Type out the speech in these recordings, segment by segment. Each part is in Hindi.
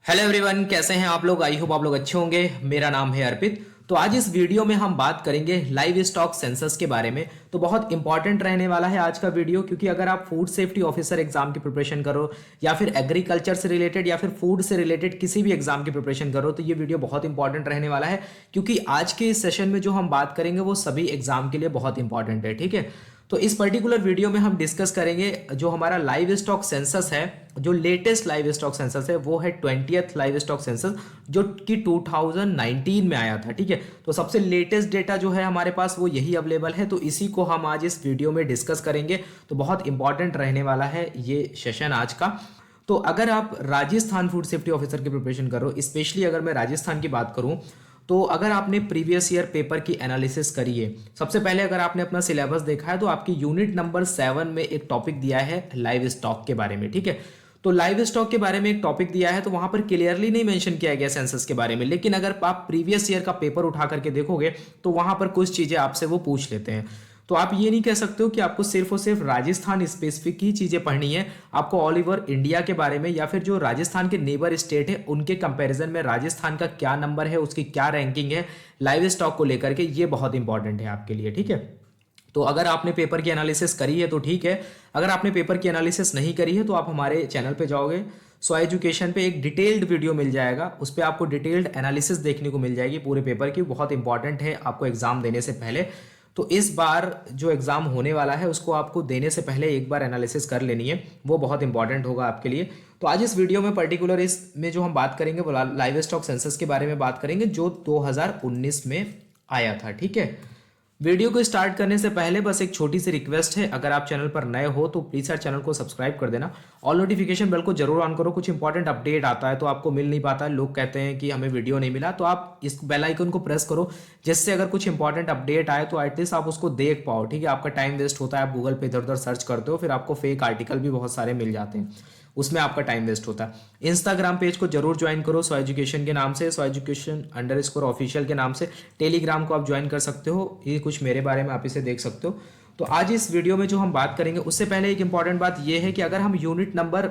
हेलो एवरीवन, कैसे हैं आप लोग। आई होप आप लोग अच्छे होंगे। मेरा नाम है अर्पित। तो आज इस वीडियो में हम बात करेंगे लाइव स्टॉक सेंसस के बारे में। तो बहुत इंपॉर्टेंट रहने वाला है आज का वीडियो, क्योंकि अगर आप फूड सेफ्टी ऑफिसर एग्जाम की प्रिपरेशन करो या फिर एग्रीकल्चर से रिलेटेड या फिर फूड से रिलेटेड किसी भी एग्जाम की प्रिपरेशन करो तो ये वीडियो बहुत इंपॉर्टेंट रहने वाला है, क्योंकि आज के इस सेशन में जो हम बात करेंगे वो सभी एग्जाम के लिए बहुत इंपॉर्टेंट है। ठीक है, तो इस पर्टिकुलर वीडियो में हम डिस्कस करेंगे जो हमारा लाइव स्टॉक सेंसस है, जो लेटेस्ट लाइव स्टॉक सेंसस है वो है 20th लाइव स्टॉक सेंसस, जो कि 2019 में आया था। ठीक है, तो सबसे लेटेस्ट डेटा जो है हमारे पास वो यही अवेलेबल है, तो इसी को हम आज इस वीडियो में डिस्कस करेंगे। तो बहुत इंपॉर्टेंट रहने वाला है ये सेशन आज का। तो अगर आप राजस्थान फूड सेफ्टी ऑफिसर की प्रिपरेशन करो, स्पेशली अगर मैं राजस्थान की बात करूं, तो अगर आपने प्रीवियस ईयर पेपर की एनालिसिस करी है, सबसे पहले अगर आपने अपना सिलेबस देखा है तो आपकी यूनिट नंबर 7 में एक टॉपिक दिया है लाइव स्टॉक के बारे में। ठीक है, तो लाइव स्टॉक के बारे में एक टॉपिक दिया है, तो वहां पर क्लियरली नहीं मेंशन किया गया सेंसस के बारे में, लेकिन अगर आप प्रीवियस ईयर का पेपर उठा करके देखोगे तो वहां पर कुछ चीजें आपसे वो पूछ लेते हैं। तो आप ये नहीं कह सकते हो कि आपको सिर्फ और सिर्फ राजस्थान स्पेसिफिक ही चीजें पढ़नी है, आपको ऑल ओवर इंडिया के बारे में या फिर जो राजस्थान के नेबर स्टेट है उनके कंपैरिजन में राजस्थान का क्या नंबर है, उसकी क्या रैंकिंग है लाइव स्टॉक को लेकर के, ये बहुत इंपॉर्टेंट है आपके लिए। ठीक है, तो अगर आपने पेपर की एनालिसिस करी है तो ठीक है, अगर आपने पेपर की एनालिसिस नहीं करी है तो आप हमारे चैनल पे जाओगे, सो एजुकेशन पे एक डिटेल्ड वीडियो मिल जाएगा, उस पर आपको डिटेल्ड एनालिसिस देखने को मिल जाएगी पूरे पेपर की। बहुत इंपॉर्टेंट है आपको एग्जाम देने से पहले। तो इस बार जो एग्जाम होने वाला है उसको आपको देने से पहले एक बार एनालिसिस कर लेनी है, वो बहुत इंपॉर्टेंट होगा आपके लिए। तो आज इस वीडियो में पर्टिकुलर इसमें जो हम बात करेंगे वो लाइव स्टॉक सेंसस के बारे में बात करेंगे, जो 2019 में आया था। ठीक है, वीडियो को स्टार्ट करने से पहले बस एक छोटी सी रिक्वेस्ट है, अगर आप चैनल पर नए हो तो प्लीज यार चैनल को सब्सक्राइब कर देना, ऑल नोटिफिकेशन बेल को जरूर ऑन करो। कुछ इंपॉर्टेंट अपडेट आता है तो आपको मिल नहीं पाता है, लोग कहते हैं कि हमें वीडियो नहीं मिला, तो आप इस बेल आइकन को प्रेस करो, जिससे अगर कुछ इंपॉर्टेंट अपडेट आए तो एटलीस्ट आप उसको देख पाओ। ठीक है, आपका टाइम वेस्ट होता है, आप गूगल पे इधर उधर सर्च करते हो, फिर आपको फेक आर्टिकल भी बहुत सारे मिल जाते हैं, उसमें आपका टाइम वेस्ट होता है। इंस्टाग्राम पेज को जरूर ज्वाइन करो सो एजुकेशन के नाम से, सो एजुकेशन _ऑफिशियल के नाम से। टेलीग्राम को आप ज्वाइन कर सकते हो, ये कुछ मेरे बारे में आप इसे देख सकते हो। तो आज इस वीडियो में जो हम बात करेंगे उससे पहले एक इंपॉर्टेंट बात यह है कि अगर हम यूनिट नंबर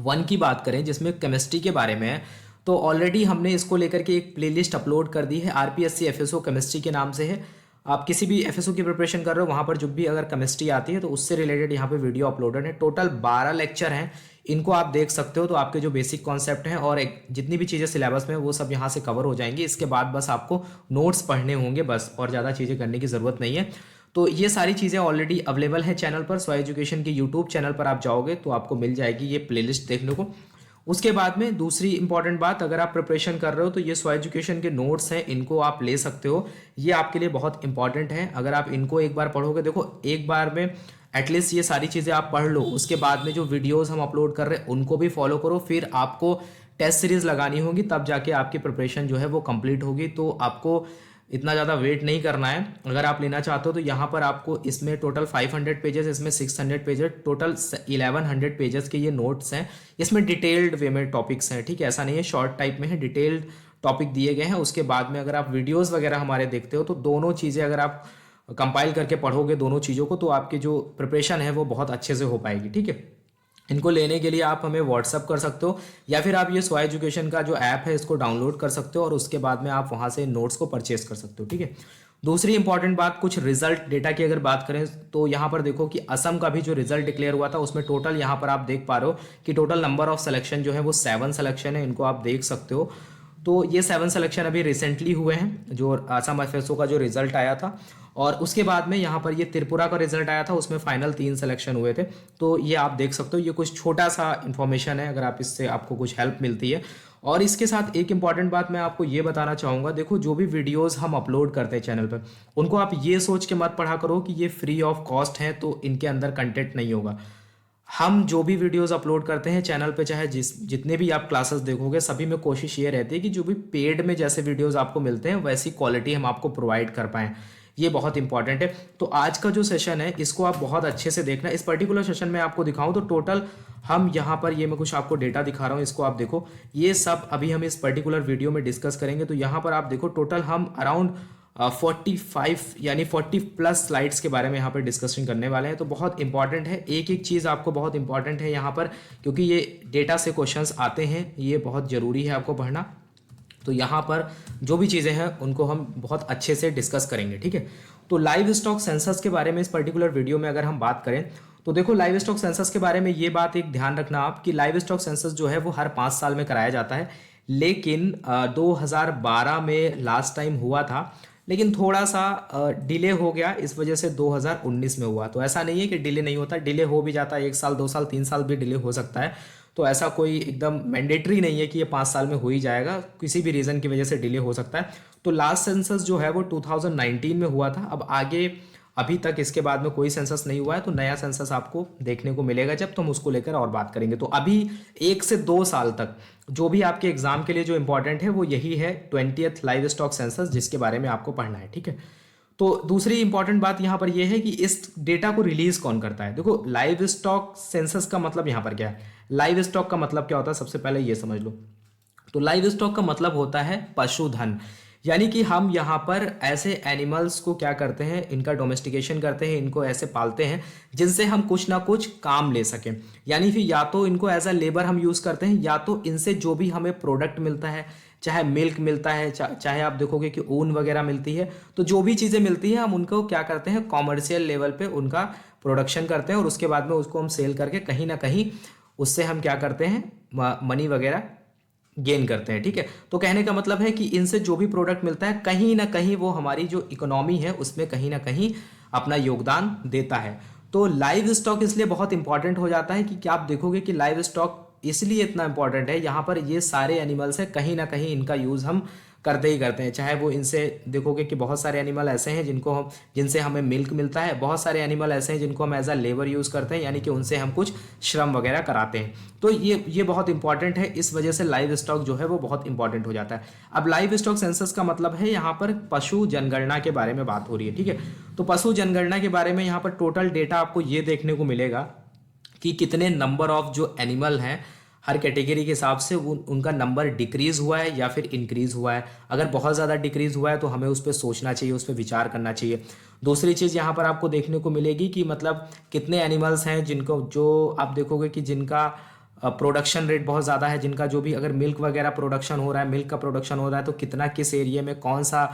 1 की बात करें जिसमें केमिस्ट्री के बारे में है, तो ऑलरेडी हमने इसको लेकर के एक प्लेलिस्ट अपलोड कर दी है, आरपीएससी एफएसओ केमिस्ट्री के नाम से है। आप किसी भी एफएसओ की प्रिपरेशन कर रहे हो वहां पर जो भी अगर केमिस्ट्री आती है तो उससे रिलेटेड यहाँ पे वीडियो अपलोडेड है। टोटल 12 लेक्चर हैं, इनको आप देख सकते हो। तो आपके जो बेसिक कॉन्सेप्ट हैं और जितनी भी चीज़ें सिलेबस में वो सब यहाँ से कवर हो जाएंगी। इसके बाद बस आपको नोट्स पढ़ने होंगे बस, और ज़्यादा चीज़ें करने की ज़रूरत नहीं है। तो ये सारी चीज़ें ऑलरेडी अवेलेबल है चैनल पर, सो एजुकेशन के यूट्यूब चैनल पर आप जाओगे तो आपको मिल जाएगी ये प्लेलिस्ट देखने को। उसके बाद में दूसरी इंपॉर्टेंट बात, अगर आप प्रिपरेशन कर रहे हो तो ये सो एजुकेशन के नोट्स हैं, इनको आप ले सकते हो, ये आपके लिए बहुत इंपॉर्टेंट है। अगर आप इनको एक बार पढ़ोगे, देखो एक बार में एटलीस्ट ये सारी चीज़ें आप पढ़ लो, उसके बाद में जो वीडियोस हम अपलोड कर रहे हैं उनको भी फॉलो करो, फिर आपको टेस्ट सीरीज लगानी होगी, तब जाके आपकी प्रिपरेशन जो है वो कंप्लीट होगी। तो आपको इतना ज़्यादा वेट नहीं करना है। अगर आप लेना चाहते हो तो यहाँ पर आपको इसमें टोटल 500 पेजेस, इसमें 600 पेजेस, टोटल 1100 पेजेस के ये नोट्स हैं। इसमें डिटेल्ड वे में टॉपिक्स हैं। ठीक है, ऐसा नहीं है शॉर्ट टाइप में है, डिटेल्ड टॉपिक दिए गए हैं। उसके बाद में अगर आप वीडियोज़ वगैरह हमारे देखते हो तो दोनों चीज़ें अगर आप कंपाइल करके पढ़ोगे दोनों चीज़ों को, तो आपकी जो प्रिपरेशन है वो बहुत अच्छे से हो पाएगी। ठीक है, इनको लेने के लिए आप हमें व्हाट्सअप कर सकते हो या फिर आप ये सो एजुकेशन का जो ऐप है इसको डाउनलोड कर सकते हो और उसके बाद में आप वहाँ से नोट्स को परचेज कर सकते हो। ठीक है, दूसरी इंपॉर्टेंट बात, कुछ रिजल्ट डेटा की अगर बात करें तो यहाँ पर देखो कि असम का भी जो रिजल्ट डिक्लेयर हुआ था उसमें टोटल यहाँ पर आप देख पा रहे हो कि टोटल नंबर ऑफ सिलेक्शन जो है वो 7 सिलेक्शन है, इनको आप देख सकते हो। तो ये 7 सिलेक्शन अभी रिसेंटली हुए हैं, जो असम एफएसओ का जो रिजल्ट आया था, और उसके बाद में यहाँ पर ये त्रिपुरा का रिजल्ट आया था, उसमें फाइनल 3 सिलेक्शन हुए थे। तो ये आप देख सकते हो, ये कुछ छोटा सा इन्फॉर्मेशन है, अगर आप इससे आपको कुछ हेल्प मिलती है। और इसके साथ एक इंपॉर्टेंट बात मैं आपको ये बताना चाहूँगा, देखो जो भी वीडियोस हम अपलोड करते हैं चैनल पर, उनको आप ये सोच के मत पढ़ा करो कि ये फ्री ऑफ कॉस्ट है तो इनके अंदर कंटेंट नहीं होगा। हम जो भी वीडियोस अपलोड करते हैं चैनल पे, चाहे जितने भी आप क्लासेस देखोगे, सभी में कोशिश ये रहती है कि जो भी पेड में जैसे वीडियोस आपको मिलते हैं वैसी क्वालिटी हम आपको प्रोवाइड कर पाएँ, ये बहुत इंपॉर्टेंट है। तो आज का जो सेशन है इसको आप बहुत अच्छे से देखना। इस पर्टिकुलर सेशन में आपको दिखाऊं तो टोटल हम यहाँ पर, ये मैं कुछ आपको डेटा दिखा रहा हूँ, इसको आप देखो, ये सब अभी हम इस पर्टिकुलर वीडियो में डिस्कस करेंगे। तो यहाँ पर आप देखो टोटल हम अराउंड 45 यानी 40 प्लस स्लाइड्स के बारे में यहाँ पर डिस्कशन करने वाले हैं। तो बहुत इंपॉर्टेंट है, एक एक चीज़ आपको बहुत इंपॉर्टेंट है यहाँ पर, क्योंकि ये डेटा से क्वेश्चंस आते हैं, ये बहुत ज़रूरी है आपको पढ़ना। तो यहाँ पर जो भी चीज़ें हैं उनको हम बहुत अच्छे से डिस्कस करेंगे, ठीक है। तो लाइव स्टॉक सेंसस के बारे में इस पर्टिकुलर वीडियो में अगर हम बात करें तो देखो, लाइव स्टॉक सेंसस के बारे में ये बात एक ध्यान रखना आप कि लाइव स्टॉक सेंसस जो है वो हर 5 साल में कराया जाता है, लेकिन 2012 में लास्ट टाइम हुआ था, लेकिन थोड़ा सा डिले हो गया, इस वजह से 2019 में हुआ। तो ऐसा नहीं है कि डिले नहीं होता, डिले हो भी जाता है, 1 साल 2 साल 3 साल भी डिले हो सकता है। तो ऐसा कोई एकदम मैंडेटरी नहीं है कि ये 5 साल में हो ही जाएगा, किसी भी रीज़न की वजह से डिले हो सकता है। तो लास्ट सेंसस जो है वो 2019 में हुआ था। अब आगे अभी तक इसके बाद में कोई सेंसस नहीं हुआ है, तो नया सेंसस आपको देखने को मिलेगा जब तो हम उसको लेकर और बात करेंगे। तो अभी 1 से 2 साल तक जो भी आपके एग्जाम के लिए जो इंपॉर्टेंट है वो यही है 20th लाइव स्टॉक सेंसस, जिसके बारे में आपको पढ़ना है, ठीक है। तो दूसरी इंपॉर्टेंट बात यहाँ पर यह है कि इस डेटा को रिलीज कौन करता है। देखो, लाइव स्टॉक सेंसस का मतलब यहाँ पर क्या है, लाइव स्टॉक का मतलब क्या होता है, सबसे पहले ये समझ लो। तो लाइव स्टॉक का मतलब होता है पशुधन, यानी कि हम यहाँ पर ऐसे एनिमल्स को क्या करते हैं, इनका डोमेस्टिकेशन करते हैं, इनको ऐसे पालते हैं जिनसे हम कुछ ना कुछ काम ले सकें। यानी फिर या तो इनको एज अ लेबर हम यूज़ करते हैं, या तो इनसे जो भी हमें प्रोडक्ट मिलता है, चाहे मिल्क मिलता है, चाहे आप देखोगे कि ऊन वगैरह मिलती है, तो जो भी चीज़ें मिलती है हम उनको क्या करते हैं, कॉमर्शियल लेवल पे उनका प्रोडक्शन करते हैं, और उसके बाद में उसको हम सेल करके कहीं ना कहीं उससे हम क्या करते हैं, मनी वगैरह गेन करते हैं, ठीक है। तो कहने का मतलब है कि इनसे जो भी प्रोडक्ट मिलता है कहीं ना कहीं वो हमारी जो इकोनॉमी है उसमें कहीं ना कहीं अपना योगदान देता है। तो लाइव स्टॉक इसलिए बहुत इंपॉर्टेंट हो जाता है कि क्या आप देखोगे कि लाइव स्टॉक इसलिए इतना इंपॉर्टेंट है, यहाँ पर ये सारे एनिमल्स हैं, कहीं ना कहीं इनका यूज़ हम करते ही करते हैं। चाहे वो इनसे देखोगे कि बहुत सारे एनिमल ऐसे हैं जिनसे हमें मिल्क मिलता है, बहुत सारे एनिमल ऐसे हैं जिनको हम एज अ लेबर यूज़ करते हैं, यानी कि उनसे हम कुछ श्रम वगैरह कराते हैं। तो ये बहुत इंपॉर्टेंट है, इस वजह से लाइव स्टॉक जो है वो बहुत इंपॉर्टेंट हो जाता है। अब लाइव स्टॉक सेंसस का मतलब है यहाँ पर पशु जनगणना के बारे में बात हो रही है, ठीक है। तो पशु जनगणना के बारे में यहाँ पर टोटल डेटा आपको ये देखने को मिलेगा कि कितने नंबर ऑफ जो एनिमल हैं हर कैटेगरी के हिसाब से उनका नंबर डिक्रीज हुआ है या फिर इंक्रीज हुआ है। अगर बहुत ज़्यादा डिक्रीज हुआ है तो हमें उस पर सोचना चाहिए, उस पर विचार करना चाहिए। दूसरी चीज़ यहाँ पर आपको देखने को मिलेगी कि मतलब कितने एनिमल्स हैं जो आप देखोगे कि जिनका प्रोडक्शन रेट बहुत ज़्यादा है, जिनका जो भी अगर मिल्क वगैरह प्रोडक्शन हो रहा है, मिल्क का प्रोडक्शन हो रहा है, तो कितना किस एरिया में कौन सा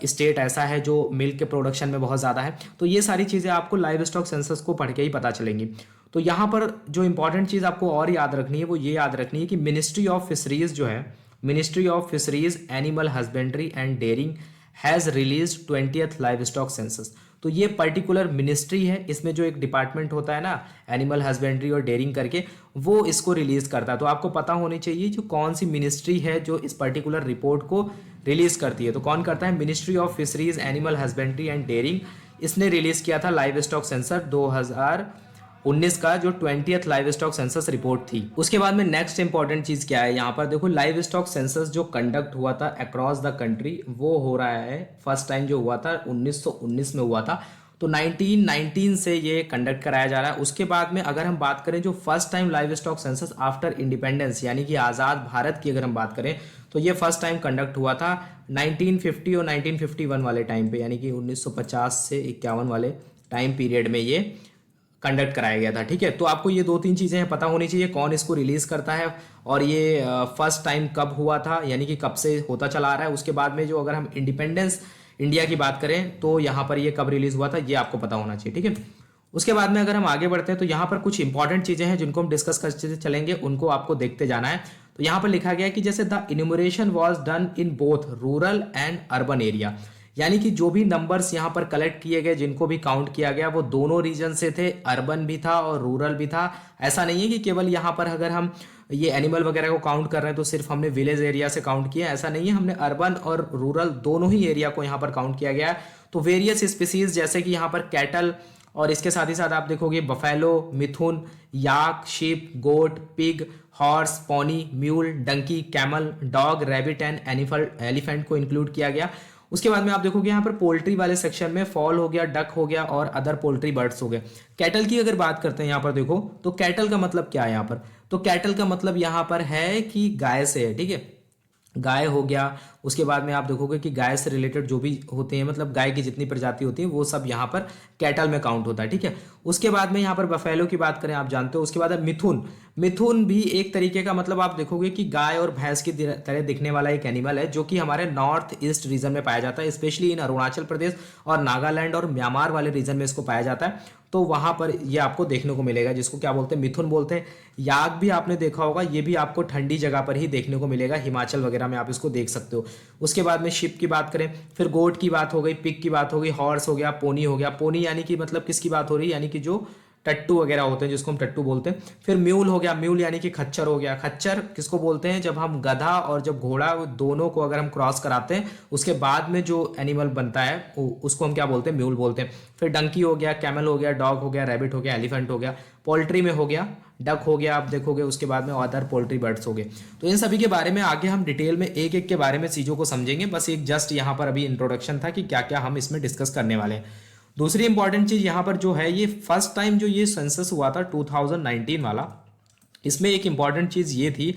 स्टेट ऐसा है जो मिल्क के प्रोडक्शन में बहुत ज़्यादा है। तो ये सारी चीज़ें आपको लाइव स्टॉक सेंसस को पढ़ के ही पता चलेंगी। तो यहाँ पर जो इंपॉर्टेंट चीज़ आपको और याद रखनी है वो ये याद रखनी है कि मिनिस्ट्री ऑफ फिशरीज जो है, ministry of fisheries, animal husbandry and dairying has release 20th live stock census. तो ये पर्टिकुलर मिनिस्ट्री है, इसमें जो एक डिपार्टमेंट होता है ना एनिमल हस्बेंड्री और डेयरिंग करके, वो इसको रिलीज करता है। तो आपको पता होनी चाहिए जो कौन सी मिनिस्ट्री है जो इस पर्टिकुलर रिपोर्ट को रिलीज करती है। तो कौन करता है, ministry of fisheries, animal husbandry and dairying. इसने रिलीज किया था लाइव स्टॉक सेंसर 2019 का जो 20th live stock census report थी। उसके बाद में नेक्स्ट इंपॉर्टेंट चीज क्या है, यहाँ पर देखो लाइव स्टॉक सेंसस जो कंडक्ट हुआ था अक्रॉस द कंट्री, वो हो रहा है फर्स्ट टाइम जो हुआ था 1919 में हुआ था। तो 1919 से ये कंडक्ट कराया जा रहा है। उसके बाद में अगर हम बात करें जो first time live stock census after independence, यानी कि आज़ाद भारत की अगर हम बात करें, तो ये फर्स्ट टाइम कंडक्ट हुआ था 1950 और 1951 वाले टाइम पे, यानी कि 1950 से 51 वाले टाइम पीरियड में ये कंडक्ट कराया गया था, ठीक है। तो आपको ये 2-3 चीज़ें पता होनी चाहिए, कौन इसको रिलीज़ करता है और ये फर्स्ट टाइम कब हुआ था, यानी कि कब से होता चला आ रहा है। उसके बाद में जो अगर हम इंडिपेंडेंस इंडिया की बात करें तो यहाँ पर ये कब रिलीज़ हुआ था, ये आपको पता होना चाहिए, ठीक है। उसके बाद में अगर हम आगे बढ़ते हैं तो यहाँ पर कुछ इंपॉर्टेंट चीज़ें हैं जिनको हम डिस्कस करते चलेंगे, उनको आपको देखते जाना है। तो यहाँ पर लिखा गया है कि जैसे the enumeration was done in both rural and urban area, यानी कि जो भी नंबर्स यहाँ पर कलेक्ट किए गए, जिनको भी काउंट किया गया, वो दोनों रीजन से थे, अर्बन भी था और रूरल भी था। ऐसा नहीं है कि केवल यहाँ पर अगर हम ये एनिमल वगैरह को काउंट कर रहे हैं तो सिर्फ हमने विलेज एरिया से काउंट किया, ऐसा नहीं है, हमने अर्बन और रूरल दोनों ही एरिया को यहाँ पर काउंट किया गया है। तो वेरियस स्पीसीज जैसे कि यहाँ पर कैटल, और इसके साथ ही साथ आप देखोगे buffalo, mithun, yak, sheep, goat, pig, horse, pony, mule, donkey, camel, dog, rabbit and elephant को इंक्लूड किया गया। उसके बाद में आप देखोगे यहाँ पर पोल्ट्री वाले सेक्शन में फॉल हो गया, डक हो गया और अदर पोल्ट्री बर्ड्स हो गए। कैटल की अगर बात करते हैं यहाँ पर देखो, तो कैटल का मतलब क्या है यहाँ पर, तो कैटल का मतलब यहाँ पर है कि गाय से है, ठीक है। गाय हो गया। उसके बाद में आप देखोगे कि गाय से रिलेटेड जो भी होते हैं, मतलब गाय की जितनी प्रजाति होती है वो सब यहाँ पर कैटल में काउंट होता है, ठीक है। उसके बाद में यहाँ पर बफेलो की बात करें, आप जानते हो। उसके बाद है मिथुन। मिथुन भी एक तरीके का, मतलब आप देखोगे कि गाय और भैंस की तरह दिखने वाला एक एनिमल है, जो कि हमारे नॉर्थ ईस्ट रीजन में पाया जाता है, स्पेशली इन अरुणाचल प्रदेश और नागालैंड और म्यांमार वाले रीजन में इसको पाया जाता है। तो वहां पर ये आपको देखने को मिलेगा, जिसको क्या बोलते हैं, मिथुन बोलते हैं। याक भी आपने देखा होगा, ये भी आपको ठंडी जगह पर ही देखने को मिलेगा, हिमाचल वगैरह में आप इसको देख सकते हो। उसके बाद में शिप की बात करें, फिर गोट की बात हो गई, पिग की बात हो गई, हॉर्स हो गया, पोनी हो गया। पोनी यानी कि मतलब किसकी बात हो रही है, यानी कि जो टट्टू वगैरह होते हैं, जिसको हम टट्टू बोलते हैं। फिर म्यूल हो गया, म्यूल यानी कि खच्चर हो गया। खच्चर किसको बोलते हैं, जब हम गधा और जब घोड़ा दोनों को अगर हम क्रॉस कराते हैं उसके बाद में जो एनिमल बनता है उसको हम क्या बोलते हैं, म्यूल बोलते हैं। फिर डंकी हो गया, कैमल हो गया, डॉग हो गया, रैबिट हो गया, एलिफेंट हो गया। पोल्ट्री में हो गया, डक हो गया, आप देखोगे। उसके बाद में अदर पोल्ट्री बर्ड्स हो गए। तो इन सभी के बारे में आगे हम डिटेल में एक एक के बारे में चीज़ों को समझेंगे। बस एक जस्ट यहाँ पर अभी इंट्रोडक्शन था कि क्या क्या हम इसमें डिस्कस करने वाले हैं। दूसरी इंपॉर्टेंट चीज यहाँ पर जो है, ये फर्स्ट टाइम जो ये सेंसस हुआ था 2019 वाला, इसमें एक इंपॉर्टेंट चीज ये थी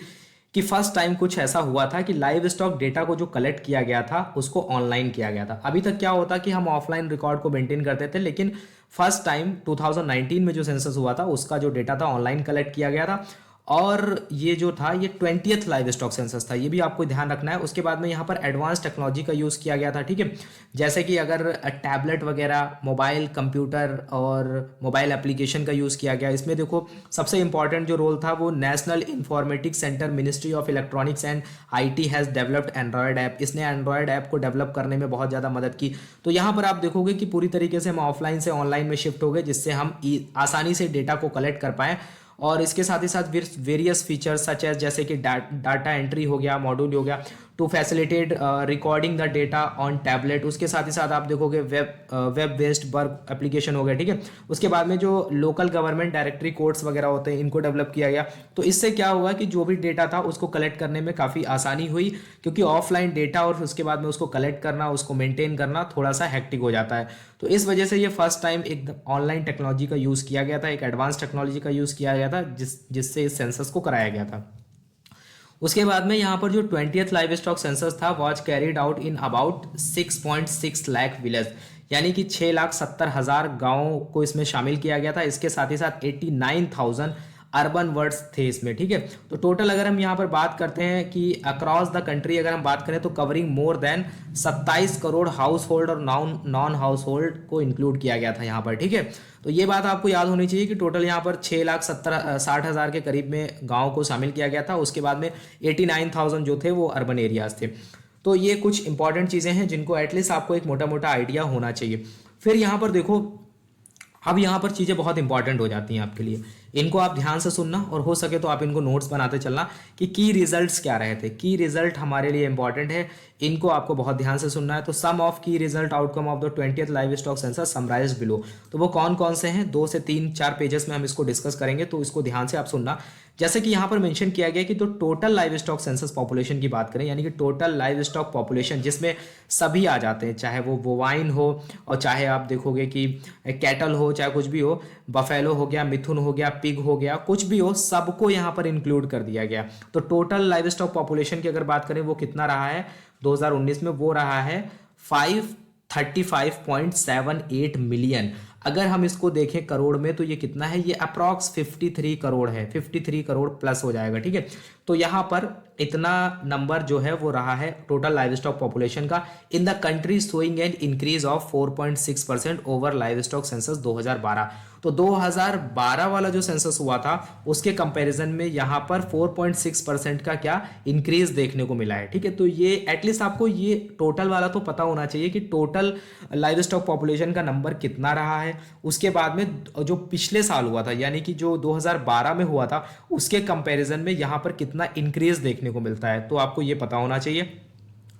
कि फर्स्ट टाइम कुछ ऐसा हुआ था कि लाइव स्टॉक डेटा को जो कलेक्ट किया गया था उसको ऑनलाइन किया गया था। अभी तक क्या होता कि हम ऑफलाइन रिकॉर्ड को मेंटेन करते थे, लेकिन फर्स्ट टाइम 2019 में जो सेंसस हुआ था उसका जो डेटा था ऑनलाइन कलेक्ट किया गया था। और ये जो था ये 20th लाइव स्टॉक सेंसस था, ये भी आपको ध्यान रखना है। उसके बाद में यहाँ पर एडवांस टेक्नोलॉजी का यूज़ किया गया था, ठीक है। जैसे कि अगर टैबलेट वगैरह, मोबाइल कंप्यूटर और मोबाइल एप्लीकेशन का यूज़ किया गया। इसमें देखो सबसे इंपॉर्टेंट जो रोल था वो national informatics centre, ministry of electronics and IT has developed Android app. इसने एंड्रॉयड ऐप को डेवलप करने में बहुत ज़्यादा मदद की। तो यहाँ पर आप देखोगे कि पूरी तरीके से हम ऑफलाइन से ऑनलाइन में शिफ्ट हो गए, जिससे हम आसानी से डेटा को कलेक्ट कर पाएँ। और इसके साथ ही साथ वेरियस फीचर्स सच एज, जैसे कि डाटा एंट्री हो गया, मॉड्यूल हो गया to facilitate recording the data on tablet. उसके साथ ही साथ आप देखोगे वेब बेस्ड वर्क एप्लीकेशन हो गया, ठीक है। उसके बाद में जो लोकल गवर्नमेंट डायरेक्टरी कोड्स वगैरह होते हैं, इनको डेवलप किया गया। तो इससे क्या हुआ कि जो भी डेटा था उसको कलेक्ट करने में काफ़ी आसानी हुई, क्योंकि ऑफलाइन डेटा और उसके बाद में उसको कलेक्ट करना, उसको मेंटेन करना थोड़ा सा हेक्टिक हो जाता है। तो इस वजह से ये फर्स्ट टाइम एक ऑनलाइन टेक्नोलॉजी का यूज़ किया गया था, एक एडवांस टेक्नोलॉजी का यूज़ किया गया था, जिससे इस सेंसस को कराया गया था। उसके बाद में यहाँ पर जो 20th लाइव स्टॉक सेंसस था was carried out in about 6.6 lakh village, यानी कि 6,70,000 गाँव को इसमें शामिल किया गया था। इसके साथ ही साथ 89,000 अर्बन वर्ड्स थे इसमें, ठीक है। तो टोटल अगर हम यहाँ पर बात करते हैं कि अक्रॉस द कंट्री अगर हम बात करें तो covering more than 27 crore house hold और नॉन हाउस होल्ड को इंक्लूड किया गया था यहाँ पर, ठीक है। तो ये बात आपको याद होनी चाहिए कि टोटल यहाँ पर 6,60,000 के करीब में गाँव को शामिल किया गया था। उसके बाद में 89,000 जो थे वो अर्बन एरियाज थे। तो ये कुछ इंपॉर्टेंट चीज़ें हैं जिनको एटलीस्ट आपको एक मोटा मोटा आइडिया होना चाहिए। फिर यहाँ पर देखो, अब यहाँ पर चीज़ें बहुत इंपॉर्टेंट हो जाती हैं आपके लिए, इनको आप ध्यान से सुनना और हो सके तो आप इनको नोट्स बनाते चलना कि की रिजल्ट्स क्या रहे थे। की रिजल्ट हमारे लिए इंपॉर्टेंट है, इनको आपको बहुत ध्यान से सुनना है। तो सम ऑफ की result outcome of the 20th live stock census summarised below. तो वो कौन कौन से हैं, 2 से 3-4 पेजेस में हम इसको डिस्कस करेंगे, तो इसको ध्यान से आप सुनना। जैसे कि यहाँ पर मेंशन किया गया कि तो total live stock census population की बात करें, यानी कि टोटल लाइव स्टॉक पॉपुलेशन जिसमें सभी आ जाते हैं, चाहे वो बोवाइन हो और चाहे आप देखोगे कि कैटल हो, चाहे कुछ भी हो, बफेलो हो गया, मिथुन हो गया, पिग हो गया, कुछ भी हो, सबको यहाँ पर इंक्लूड कर दिया गया। तो टोटल लाइव स्टॉक पॉपुलेशन की अगर बात करें वो कितना रहा है 2019 में, वो रहा है 535.78 मिलियन। अगर हम इसको देखें करोड़ में तो ये कितना है, ये अप्रॉक्स 53 करोड़ है, 53 करोड़ प्लस हो जाएगा, ठीक है। तो यहाँ पर इतना नंबर जो है वो रहा है टोटल लाइव स्टॉक पॉपुलेशन का इन the country, showing an increase of 4.6% over live stock census 2012। तो 2012 वाला जो सेंसस हुआ था उसके कंपैरिजन में यहाँ पर 4.6% का क्या इंक्रीज देखने को मिला है, ठीक है। तो ये एटलीस्ट आपको ये टोटल वाला तो पता होना चाहिए कि टोटल लाइव स्टॉक पॉपुलेशन का नंबर कितना रहा है। उसके बाद में जो पिछले साल हुआ था, यानी कि जो 2012 में हुआ था, उसके कंपैरिजन में यहाँ पर कितना इंक्रीज देखने को मिलता है, तो आपको ये पता होना चाहिए।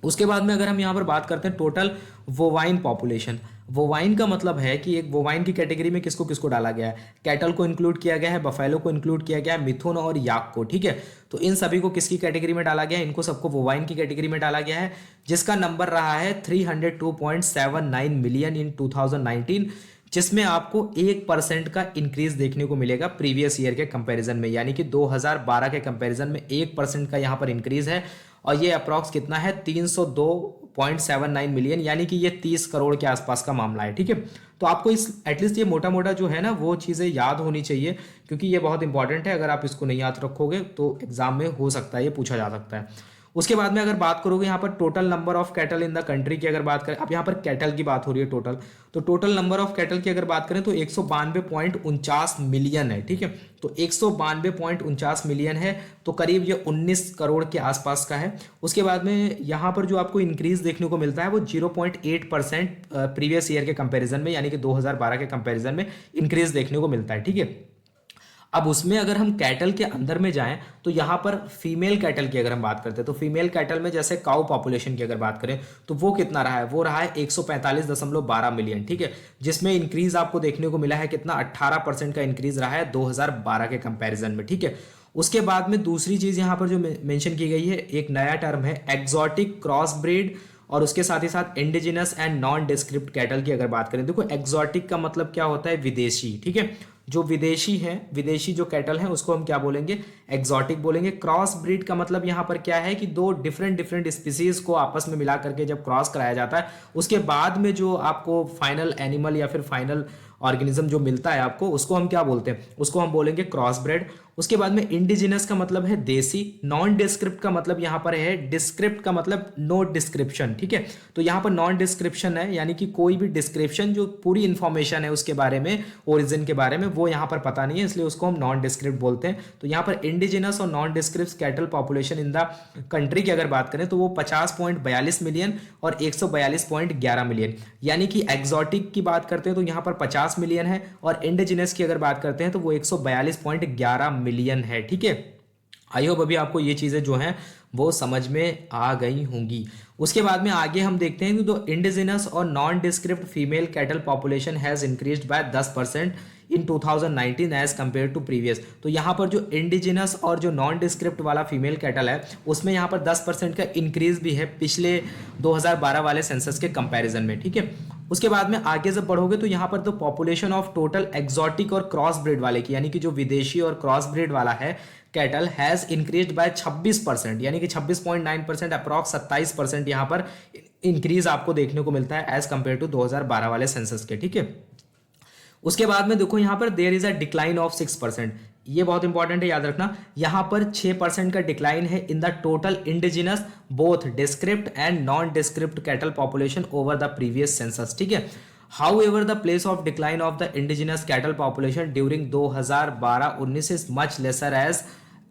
उसके बाद में अगर हम यहाँ पर बात करते हैं टोटल वोवाइन पॉपुलेशन, वोवाइन का मतलब है कि एक वोवाइन की कैटेगरी में किसको किसको डाला गया है, कैटल को इंक्लूड किया गया है, बफेलो को इंक्लूड किया गया है, मिथुन और याक को, ठीक है। तो इन सभी को किसकी कैटेगरी में डाला गया है, इनको सबको वोवाइन की कैटेगरी में डाला गया है, जिसका नंबर रहा है 302.79 मिलियन इन 2019, जिसमें आपको 1% का इंक्रीज देखने को मिलेगा प्रीवियस ईयर के कंपैरिजन में, यानी कि 2012 के कंपैरिजन में 1% का यहाँ पर इंक्रीज है। और ये अप्रॉक्स कितना है 302.79 मिलियन, यानी कि ये 30 करोड़ के आसपास का मामला है। ठीक है, तो आपको इस एटलीस्ट ये मोटा मोटा जो है ना वो चीज़ें याद होनी चाहिए, क्योंकि ये बहुत इंपॉर्टेंट है। अगर आप इसको नहीं याद रखोगे तो एग्जाम में हो सकता है ये पूछा जा सकता है। उसके बाद में अगर बात करोगे यहाँ पर total number of cattle in the country की अगर बात करें, अब यहाँ पर कैटल की बात हो रही है टोटल, तो टोटल नंबर ऑफ कैटल की अगर बात करें तो 192.49 मिलियन है। ठीक है, तो 192.49 मिलियन है, तो करीब ये 19 करोड़ के आसपास का है। उसके बाद में यहाँ पर जो आपको इंक्रीज देखने को मिलता है वो 0.8% प्रीवियस ईयर के कंपैरिजन में, यानी कि 2012 के कंपैरिजन में इंक्रीज देखने को मिलता है। ठीक है, अब उसमें अगर हम कैटल के अंदर में जाएं तो यहाँ पर फीमेल कैटल की अगर हम बात करते हैं तो फीमेल कैटल में जैसे काउ पॉपुलेशन की अगर बात करें तो वो कितना रहा है, वो रहा है 145.12 मिलियन। ठीक है, जिसमें इंक्रीज आपको देखने को मिला है कितना, 18% का इंक्रीज रहा है 2012 के कंपैरिजन में। ठीक है, उसके बाद में दूसरी चीज यहाँ पर जो मेंशन की गई है, एक नया टर्म है एक्सोटिक क्रॉस ब्रीड, और उसके साथ ही साथ indigenous and non describe cattle की अगर बात करें, देखो एक्सोटिक का मतलब क्या होता है, विदेशी। ठीक है, जो विदेशी है, विदेशी जो कैटल है उसको हम क्या बोलेंगे, एक्सोटिक बोलेंगे। क्रॉस ब्रीड का मतलब यहाँ पर क्या है कि दो डिफरेंट स्पीसीज को आपस में मिला करके जब क्रॉस कराया जाता है उसके बाद में जो आपको फाइनल एनिमल या फिर फाइनल ऑर्गेनिज्म जो मिलता है आपको, उसको हम क्या बोलते हैं, उसको हम बोलेंगे क्रॉस ब्रेड। उसके बाद में इंडिजिनस का मतलब है देसी, नॉन डिस्क्रिप्ट का मतलब यहाँ पर है, डिस्क्रिप्ट का मतलब नो डिस्क्रिप्शन। ठीक है, तो यहाँ पर नॉन डिस्क्रिप्शन है, यानी कि कोई भी डिस्क्रिप्शन जो पूरी इंफॉर्मेशन है उसके बारे में, ओरिजिन के बारे में, वो यहाँ पर पता नहीं है, इसलिए उसको हम नॉन डिस्क्रिप्ट बोलते हैं। तो यहाँ पर इंडिजिनस और non describe cattle population in the country की अगर बात करें तो वो 50.42 मिलियन और 142.11 मिलियन, यानी कि एक्सोटिक की बात करते हैं तो यहाँ पर 50 मिलियन है, और इंडिजिनस की अगर बात करते हैं तो वो 142.11 मिलियन है। ठीक है, आई होप अभी आपको ये चीजें जो हैं वो समझ में आ गई होंगी। उसके बाद में आगे हम देखते हैं कि तो इंडिजिनस और nondescript female cattle population has increased by 10% in 2019 as compare to previous. तो यहाँ पर जो इंडिजिनस और जो नॉन डिस्क्रिप्ट वाला फीमेल कैटल है उसमें यहाँ पर 10% का इंक्रीज भी है पिछले 2012 वाले सेंसस के कंपैरिजन में। ठीक है, उसके बाद में आगे जब बढ़ोगे तो यहाँ पर तो पॉपुलेशन ऑफ टोटल एक्सोटिक और क्रॉस ब्रीड वाले की, यानी कि जो विदेशी और क्रॉस ब्रीड वाला है कैटल, हैज इंक्रीज्ड बाय 26%, यानी कि 26.9%, अप्रॉक्स 27% यहाँ पर इंक्रीज आपको देखने को मिलता है एज कंपेयर टू 2012 वाले सेंसस के। ठीक है, उसके बाद में देखो यहाँ पर there is a decline of 6%, ये बहुत इंपॉर्टेंट है, याद रखना। यहाँ पर 6% का डिक्लाइन है in the total indigenous both describe and non describe cattle population over the previous census. ठीक है, However, the place of decline of the indigenous cattle population during 2012-19 is much lesser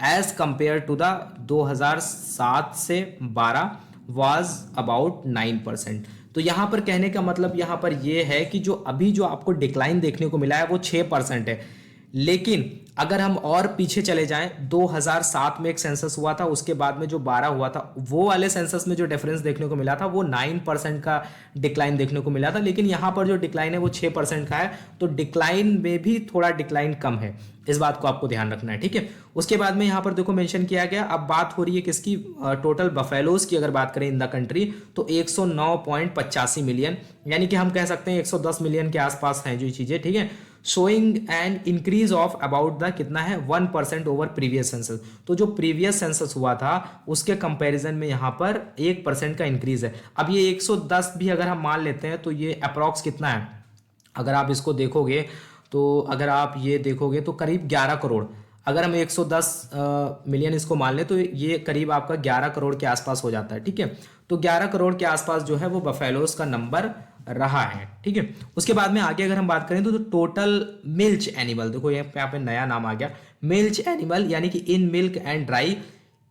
as compared to the 2007 से 12 was about 9%। तो यहाँ पर कहने का मतलब यहाँ पर ये है कि जो अभी जो आपको डिक्लाइन देखने को मिला है वो 6% है, लेकिन अगर हम और पीछे चले जाएं 2007 में एक सेंसस हुआ था, उसके बाद में जो 12 हुआ था, वो वाले सेंसस में जो डिफरेंस देखने को मिला था वो 9% का डिक्लाइन देखने को मिला था, लेकिन यहाँ पर जो डिक्लाइन है वो 6% का है। तो डिक्लाइन में भी थोड़ा डिक्लाइन कम है, इस बात को आपको ध्यान रखना है। ठीक है, उसके बाद में यहाँ पर देखो मेंशन किया गया, अब बात हो रही है किसकी, टोटल बफेलोज की अगर बात करें इन द कंट्री तो 109.85 मिलियन, यानी कि हम कह सकते हैं 110 मिलियन के आसपास हैं जो चीजें। ठीक है, showing an increase of about the कितना है 1% ओवर प्रीवियस सेंसस। तो जो प्रीवियस सेंसस हुआ था उसके कंपैरिजन में यहाँ पर 1% का इंक्रीज है। अब ये 110 भी अगर हम मान लेते हैं तो ये अप्रॉक्स कितना है, अगर आप इसको देखोगे तो अगर आप ये देखोगे तो करीब 11 करोड़, अगर हम 110 मिलियन इसको मान लें तो ये करीब आपका 11 करोड़ के आसपास हो जाता है। ठीक है, तो 11 करोड़ के आसपास जो है वो बफेलोज का नंबर रहा है। ठीक है, उसके बाद में आगे अगर हम बात करें तो टोटल मिल्च एनिमल, देखो यहाँ पे नया नाम आ गया, मिल्च एनिमल, यानी कि in milk and dry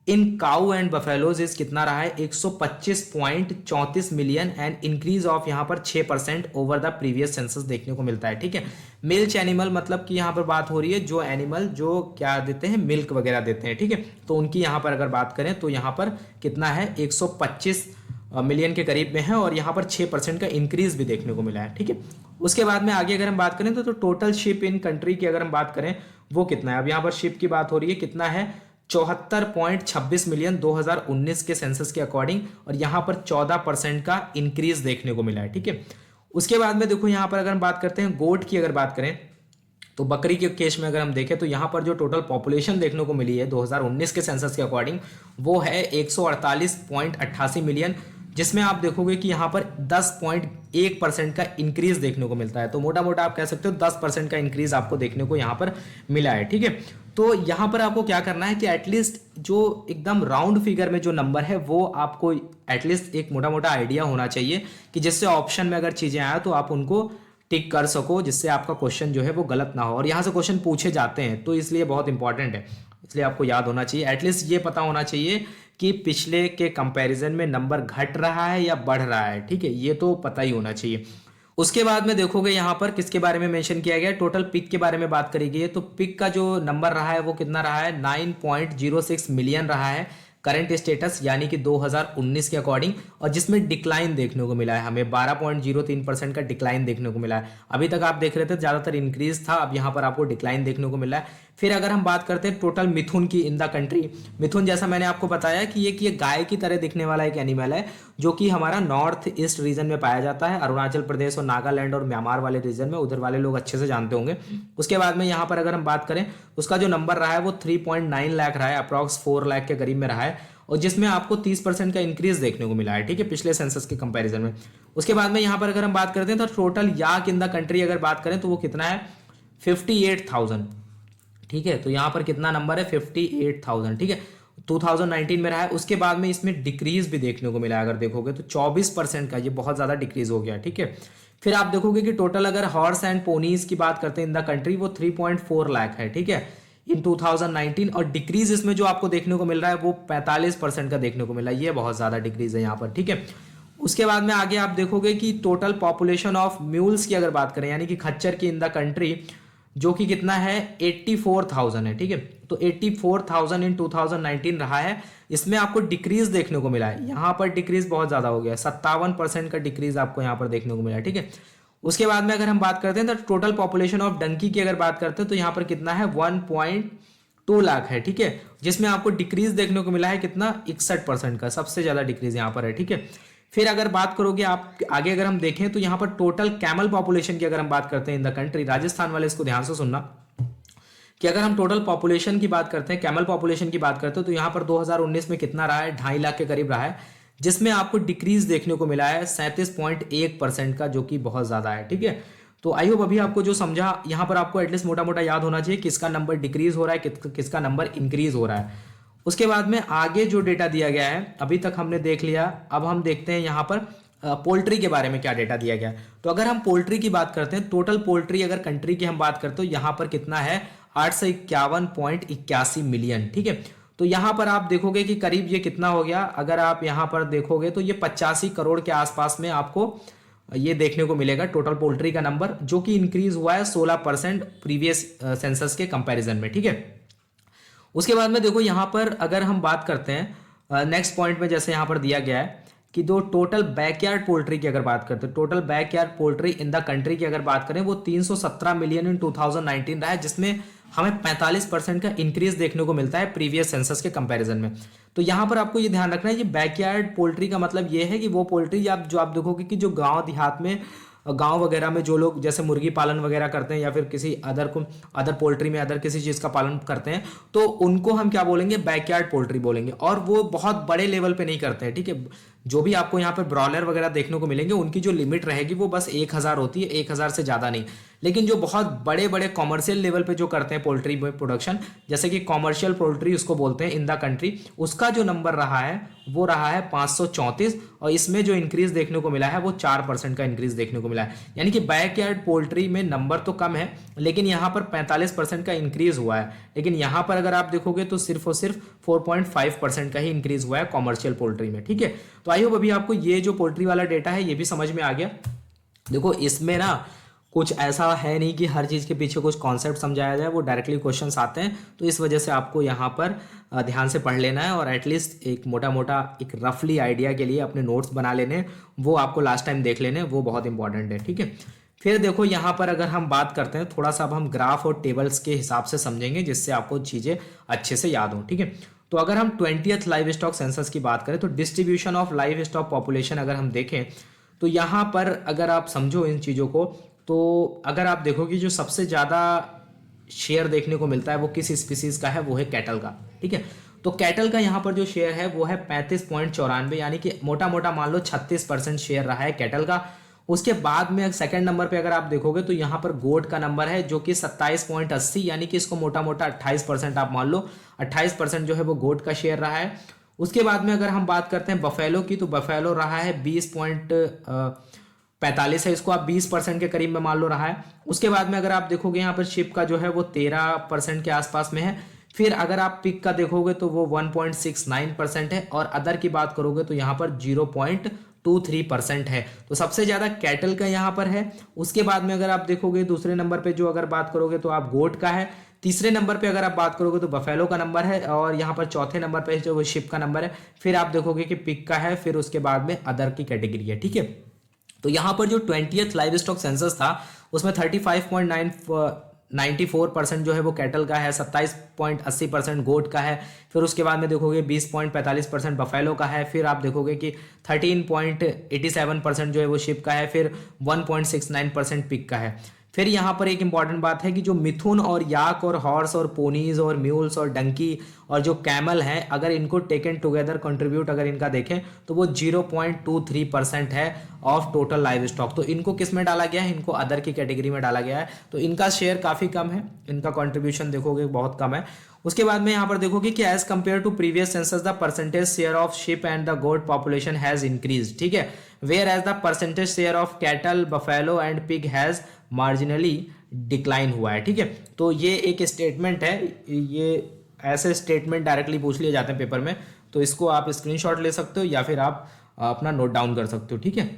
in cow and buffaloes is कितना रहा है 125.34 मिलियन एंड इंक्रीज ऑफ यहाँ पर 6% ओवर द प्रीवियस सेंसस देखने को मिलता है। ठीक है, मिल्च एनिमल मतलब कि यहाँ पर बात हो रही है जो एनिमल जो क्या देते हैं, मिल्क वगैरह देते हैं। ठीक है, तो उनकी यहाँ पर अगर बात करें तो यहाँ पर कितना है 125 मिलियन के करीब में है, और यहाँ पर 6% का इंक्रीज भी देखने को मिला है। ठीक है, उसके बाद में आगे अगर हम बात करें तो टोटल शिप इन कंट्री की अगर हम बात करें वो कितना है, अब यहाँ पर शिप की बात हो रही है, कितना है 74.26 मिलियन 2019 के सेंसस के अकॉर्डिंग, और यहाँ पर 14% का इंक्रीज देखने को मिला है। ठीक है, उसके बाद में देखो यहाँ पर अगर हम बात करते हैं गोट की अगर बात करें तो बकरी के केस में अगर हम देखें तो यहाँ पर जो टोटल पॉपुलेशन देखने को मिली है 2019 के सेंसस के अकॉर्डिंग वो है 148.88 मिलियन, जिसमें आप देखोगे कि यहाँ पर 10.1% का इंक्रीज देखने को मिलता है। तो मोटा मोटा आप कह सकते हो 10% का इंक्रीज आपको देखने को यहाँ पर मिला है। ठीक है, तो यहाँ पर आपको क्या करना है कि एटलीस्ट जो एकदम राउंड फिगर में जो नंबर है वो आपको एटलीस्ट एक मोटा मोटा आइडिया होना चाहिए कि जिससे ऑप्शन में अगर चीजें आए तो आप उनको टिक कर सको, जिससे आपका क्वेश्चन जो है वो गलत ना हो। और यहाँ से क्वेश्चन पूछे जाते हैं तो इसलिए बहुत इंपॉर्टेंट है, इसलिए आपको याद होना चाहिए। एटलीस्ट ये पता होना चाहिए कि पिछले के कंपैरिजन में नंबर घट रहा है या बढ़ रहा है। ठीक है, ये तो पता ही होना चाहिए। उसके बाद में देखोगे यहाँ पर किसके बारे में मेंशन किया गया है, टोटल पिक के बारे में बात करी गई है। तो पिक का जो नंबर रहा है वो कितना रहा है, 9.06 मिलियन रहा है करंट स्टेटस यानी कि 2019 के अकॉर्डिंग, और जिसमें डिक्लाइन देखने को मिला है हमें 12.03% का डिक्लाइन देखने को मिला है। अभी तक आप देख रहे थे ज्यादातर इंक्रीज था, अब यहाँ पर आपको डिक्लाइन देखने को मिला है। फिर अगर हम बात करते हैं टोटल मिथुन की इन द कंट्री, मिथुन जैसा मैंने आपको बताया कि ये गाय की तरह दिखने वाला एक एनिमल है जो कि हमारा नॉर्थ ईस्ट रीजन में पाया जाता है, अरुणाचल प्रदेश और नागालैंड और म्यांमार वाले रीजन में, उधर वाले लोग अच्छे से जानते होंगे। उसके बाद में यहाँ पर अगर हम बात करें उसका जो नंबर रहा है वो 3.9 लाख रहा है, अप्रॉक्स 4 लाख के करीब में रहा है, और जिसमें आपको 30% का इंक्रीज देखने को मिला है। ठीक है, पिछले सेंसस के कंपैरिजन में। उसके बाद में यहाँ पर अगर हम बात करते हैं तो total yak in the country अगर बात करें तो वो कितना है 58,000। ठीक है, तो यहाँ पर कितना नंबर है 58,000। ठीक है, 2019 में रहा है। उसके बाद में इसमें डिक्रीज भी देखने को मिला है, अगर देखोगे तो 24% का, ये बहुत ज्यादा डिक्रीज हो गया। ठीक है, फिर आप देखोगे कि टोटल अगर हॉर्स एंड पोनीज की बात करते हैं इन द कंट्री वो 3.4 लाख है। ठीक है, इन 2019, और डिक्रीज इसमें जो आपको देखने को मिल रहा है वो 45% का देखने को मिला है, ये बहुत ज्यादा डिक्रीज है यहाँ पर। ठीक है, उसके बाद में आगे आप देखोगे कि टोटल पॉपुलेशन ऑफ म्यूल्स की अगर बात करें यानी कि खच्चर की इन द कंट्री, जो कि कितना है 84,000 है। ठीक है, तो 84,000 इन 2019 रहा है, इसमें आपको डिक्रीज देखने को मिला है। यहाँ पर डिक्रीज बहुत ज्यादा हो गया, 57% का डिक्रीज आपको यहाँ पर देखने को मिला है। ठीक है, उसके बाद में अगर हम बात करते हैं तो टोटल पॉपुलेशन ऑफ डंकी की अगर बात करते हैं तो यहाँ पर कितना है 1.2 लाख है। ठीक है, जिसमें आपको डिक्रीज देखने को मिला है कितना 61% का, सबसे ज्यादा डिक्रीज यहाँ पर है। ठीक है, फिर अगर बात करोगे आप आगे अगर हम देखें तो यहाँ पर टोटल कैमल पॉपुलेशन की अगर हम बात करते हैं इन द कंट्री, राजस्थान वाले इसको ध्यान से सुनना कि अगर हम टोटल पॉपुलेशन की बात करते हैं, कैमल पॉपुलेशन की बात करते हैं तो यहाँ पर 2019 में कितना रहा है 2.5 लाख के करीब रहा है, जिसमें आपको डिक्रीज देखने को मिला है 37.1% का, जो कि बहुत ज्यादा है। ठीक है, तो आई होप अभी आपको जो समझा यहाँ पर आपको एटलीस्ट मोटा मोटा याद होना चाहिए किसका नंबर डिक्रीज हो रहा है, किसका नंबर इंक्रीज हो रहा है। उसके बाद में आगे जो डेटा दिया गया है अभी तक हमने देख लिया, अब हम देखते हैं यहाँ पर पोल्ट्री के बारे में क्या डेटा दिया गया। तो अगर हम पोल्ट्री की बात करते हैं, टोटल पोल्ट्री अगर कंट्री की हम बात करते हैं तो यहाँ पर कितना है 851.81 मिलियन। ठीक है, तो यहाँ पर आप देखोगे कि करीब ये कितना हो गया, अगर आप यहाँ पर देखोगे तो ये 85 करोड़ के आसपास में आपको ये देखने को मिलेगा टोटल पोल्ट्री का नंबर, जो कि इंक्रीज हुआ है 16% प्रीवियस सेंसस के कंपैरिजन में। ठीक है, उसके बाद में देखो यहाँ पर अगर हम बात करते हैं नेक्स्ट पॉइंट में, जैसे यहाँ पर दिया गया है कि दो टोटल बैकयार्ड पोल्ट्री की अगर बात करते हैं, total backyard poultry in the country की अगर बात करें वो 317 मिलियन इन 2019 रहा है, जिसमें हमें 45% का इंक्रीज देखने को मिलता है प्रीवियस सेंसस के कंपैरिजन में। तो यहाँ पर आपको ये ध्यान रखना है, ये बैकयार्ड पोल्ट्री का मतलब ये है कि वो पोल्ट्री आप जो आप देखोगे कि जो गांव देहात में, गांव वगैरह में जो लोग जैसे मुर्गी पालन वगैरह करते हैं या फिर किसी अदर पोल्ट्री में अदर किसी चीज़ का पालन करते हैं, तो उनको हम क्या बोलेंगे बैकयार्ड पोल्ट्री बोलेंगे, और वो बहुत बड़े लेवल पे नहीं करते हैं। ठीक है, जो भी आपको यहाँ पर ब्रॉयलर वगैरह देखने को मिलेंगे उनकी जो लिमिट रहेगी वो बस 1000 होती है, 1000 से ज़्यादा नहीं। लेकिन जो बहुत बड़े बड़े कॉमर्शियल लेवल पे जो करते हैं पोल्ट्री प्रोडक्शन, जैसे कि कॉमर्शियल पोल्ट्री उसको बोलते हैं इन द कंट्री, उसका जो नंबर रहा है वो रहा है 534, और इसमें जो इंक्रीज देखने को मिला है वो 4% का इंक्रीज देखने को मिला है। यानी कि बैकयार्ड पोल्ट्री में नंबर तो कम है लेकिन यहाँ पर 45% का इंक्रीज हुआ है, लेकिन यहाँ पर अगर आप देखोगे तो सिर्फ और सिर्फ 4.5% का ही इंक्रीज हुआ है कॉमर्शियल पोल्ट्री में। ठीक है, तो आई होप अभी आपको ये जो पोल्ट्री वाला डेटा है ये भी समझ में आ गया। देखो इसमें ना कुछ ऐसा है नहीं कि हर चीज़ के पीछे कुछ कॉन्सेप्ट समझाया जाए, वो डायरेक्टली क्वेश्चंस आते हैं, तो इस वजह से आपको यहाँ पर ध्यान से पढ़ लेना है और एटलीस्ट एक मोटा मोटा एक रफली आइडिया के लिए अपने नोट्स बना लेने, वो आपको लास्ट टाइम देख लेने, वो बहुत इंपॉर्टेंट है। ठीक है, फिर देखो यहाँ पर अगर हम बात करते हैं थोड़ा सा, अब हम ग्राफ और टेबल्स के हिसाब से समझेंगे जिससे आपको चीज़ें अच्छे से याद हो। ठीक है, तो अगर हम 20th लाइव स्टॉक सेंसस की बात करें तो distribution of live stock population अगर हम देखें तो यहाँ पर अगर आप समझो इन चीज़ों को, तो अगर आप देखो कि जो सबसे ज़्यादा शेयर देखने को मिलता है वो किस स्पीसीज का है, वो है कैटल का। ठीक है, तो कैटल का यहाँ पर जो शेयर है वो है 35.94, यानी कि मोटा मोटा मान लो 36% शेयर रहा है कैटल का। उसके बाद में सेकंड नंबर पे अगर आप देखोगे तो यहाँ पर गोट का नंबर है जो कि 27.80, यानी कि इसको मोटा मोटा 28% आप मान लो, 28% जो है वो गोट का शेयर रहा है। उसके बाद में अगर हम बात करते हैं बफेलो की, तो बफेलो रहा है 20.45 है, इसको आप 20% के करीब में मान लो रहा है। उसके बाद में अगर आप देखोगे यहाँ पर शिप का जो है वो 13% के आसपास में है। फिर अगर आप पिक का देखोगे तो वो 1.69% है, और अदर की बात करोगे तो यहाँ पर 0.23% है। तो सबसे ज्यादा कैटल का यहाँ पर है। उसके बाद में अगर आप देखोगे दूसरे नंबर पे जो अगर बात करोगे तो आप गोट का है। तीसरे नंबर पे अगर आप बात करोगे तो बफेलो का नंबर है, और यहाँ पर चौथे नंबर पे जो वो शिप का नंबर है। फिर आप देखोगे कि पिक का है, फिर उसके बाद में अदर की कैटेगरी है। ठीक है, तो यहाँ पर जो 20th लाइव स्टॉक सेंसस था उसमें 35.94% जो है वो कैटल का है, 27.80% गोट का है। फिर उसके बाद में देखोगे 20.45% बफेलो का है। फिर आप देखोगे कि 13.87% जो है वो शिप का है। फिर 1.69% पिक का है। फिर यहाँ पर एक इंपॉर्टेंट बात है कि जो मिथुन और याक और हॉर्स और पोनीज और म्यूल्स और डंकी और जो कैमल है, अगर इनको टेकन टुगेदर कंट्रीब्यूट अगर इनका देखें तो वो 0.23% है ऑफ टोटल लाइव स्टॉक। तो इनको किस में डाला गया है, इनको अदर की कैटेगरी में डाला गया है। तो इनका शेयर काफ़ी कम है, इनका कॉन्ट्रीब्यूशन देखोगे बहुत कम है। उसके बाद में यहाँ पर देखोगे कि as compare to previous census the percentage share of sheep and the goat population has increase. ठीक है, whereas the percentage share of cattle buffalo and pig has marginally decline हुआ है। ठीक है, तो ये एक स्टेटमेंट है, ये ऐसे स्टेटमेंट डायरेक्टली पूछ लिए जाते हैं पेपर में, तो इसको आप स्क्रीनशॉट ले सकते हो या फिर आप अपना नोट डाउन कर सकते हो। ठीक है,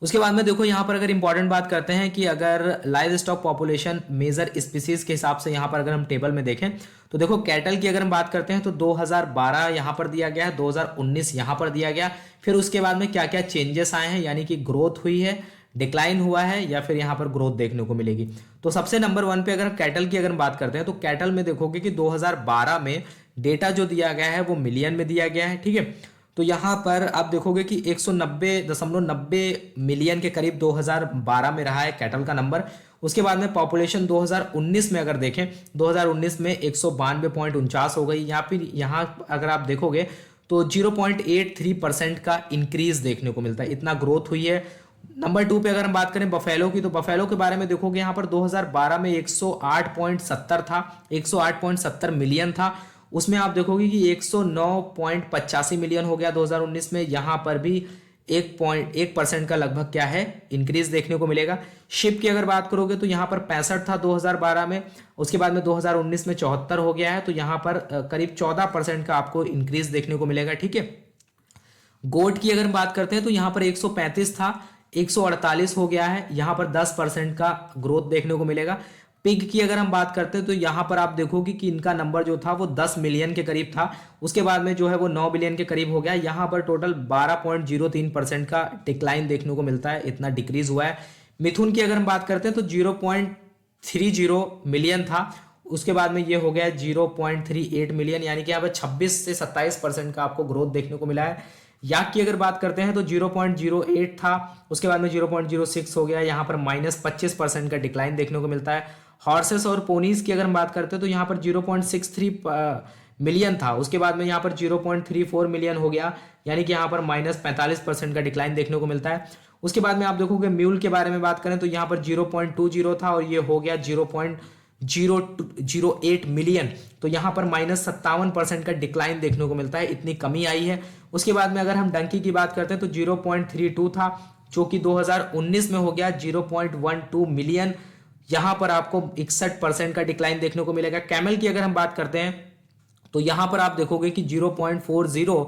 उसके बाद में देखो यहाँ पर अगर इंपॉर्टेंट बात करते हैं कि अगर livestock population major species के हिसाब से यहाँ पर अगर हम टेबल में देखें तो देखो कैटल की अगर हम बात करते हैं तो 2012 यहाँ पर दिया गया है, 2019 यहाँ पर दिया गया। फिर उसके बाद में क्या क्या चेंजेस आए हैं, यानी कि ग्रोथ हुई है, डिक्लाइन हुआ है, या फिर यहाँ पर ग्रोथ देखने को मिलेगी। तो सबसे नंबर 1 पे अगर कैटल की अगर हम बात करते हैं तो कैटल में देखोगे कि 2012 में डेटा जो दिया गया है वो मिलियन में दिया गया है। ठीक है, तो यहाँ पर आप देखोगे कि 190.90 मिलियन के करीब 2012 में रहा है कैटल का नंबर। उसके बाद में पॉपुलेशन 2019 में अगर देखें, 2019 में 192.49 हो गई। यहाँ अगर आप देखोगे तो 0.83% का इंक्रीज देखने को मिलता है, इतना ग्रोथ हुई है। नंबर 2 पे अगर हम बात करें बफेलो की, तो बफेलो के बारे में देखोगे यहाँ पर 2012 में 108.70 था, 108.70 मिलियन था। उसमें आप देखोगे कि 109.85 मिलियन हो गया 2019 में। यहाँ पर भी 1.1% का लगभग क्या है इंक्रीज देखने को मिलेगा। शिप की अगर बात करोगे तो यहाँ पर 65 था 2012 में, उसके बाद में 2019 में 74 हो गया है। तो यहाँ पर करीब 14% का आपको इंक्रीज देखने को मिलेगा। ठीक है, गोट की अगर बात करते हैं तो यहाँ पर 135 था, 148 हो गया है, यहाँ पर 10% का ग्रोथ देखने को मिलेगा। पिग की अगर हम बात करते हैं तो यहाँ पर आप देखोगे कि इनका नंबर जो था वो 10 मिलियन के करीब था, उसके बाद में जो है वो 9 बिलियन के करीब हो गया। यहाँ पर टोटल 12.03% का डिक्लाइन देखने को मिलता है, इतना डिक्रीज हुआ है। मिथुन की अगर हम बात करते हैं तो 0.30 मिलियन था, उसके बाद में ये हो गया 0.38 मिलियन, यानी कि यहाँ पर 26 से 27% का आपको ग्रोथ देखने को मिला है। याक की अगर बात करते हैं तो 0.08 था, उसके बाद में 0.06 हो गया, यहाँ पर -25% का डिक्लाइन देखने को मिलता है। हॉर्सेस और पोनीज की अगर हम बात करते हैं तो यहाँ पर 0.63 मिलियन था, उसके बाद में यहाँ पर 0.34 मिलियन हो गया, यानी कि यहाँ पर -45% का डिक्लाइन देखने को मिलता है। उसके बाद में आप देखोगे म्यूल के बारे में बात करें तो यहाँ पर 0.20 था और ये हो गया 0.008 मिलियन, तो यहाँ पर -57% का डिक्लाइन देखने को मिलता है, इतनी कमी आई है। उसके बाद में अगर हम डंकी की बात करते हैं तो 0.32 था, जो कि 2019 में हो गया 0.12 मिलियन, यहाँ पर आपको 61% का डिक्लाइन देखने को मिलेगा। कैमल की अगर हम बात करते हैं तो यहाँ पर आप देखोगे कि 0.40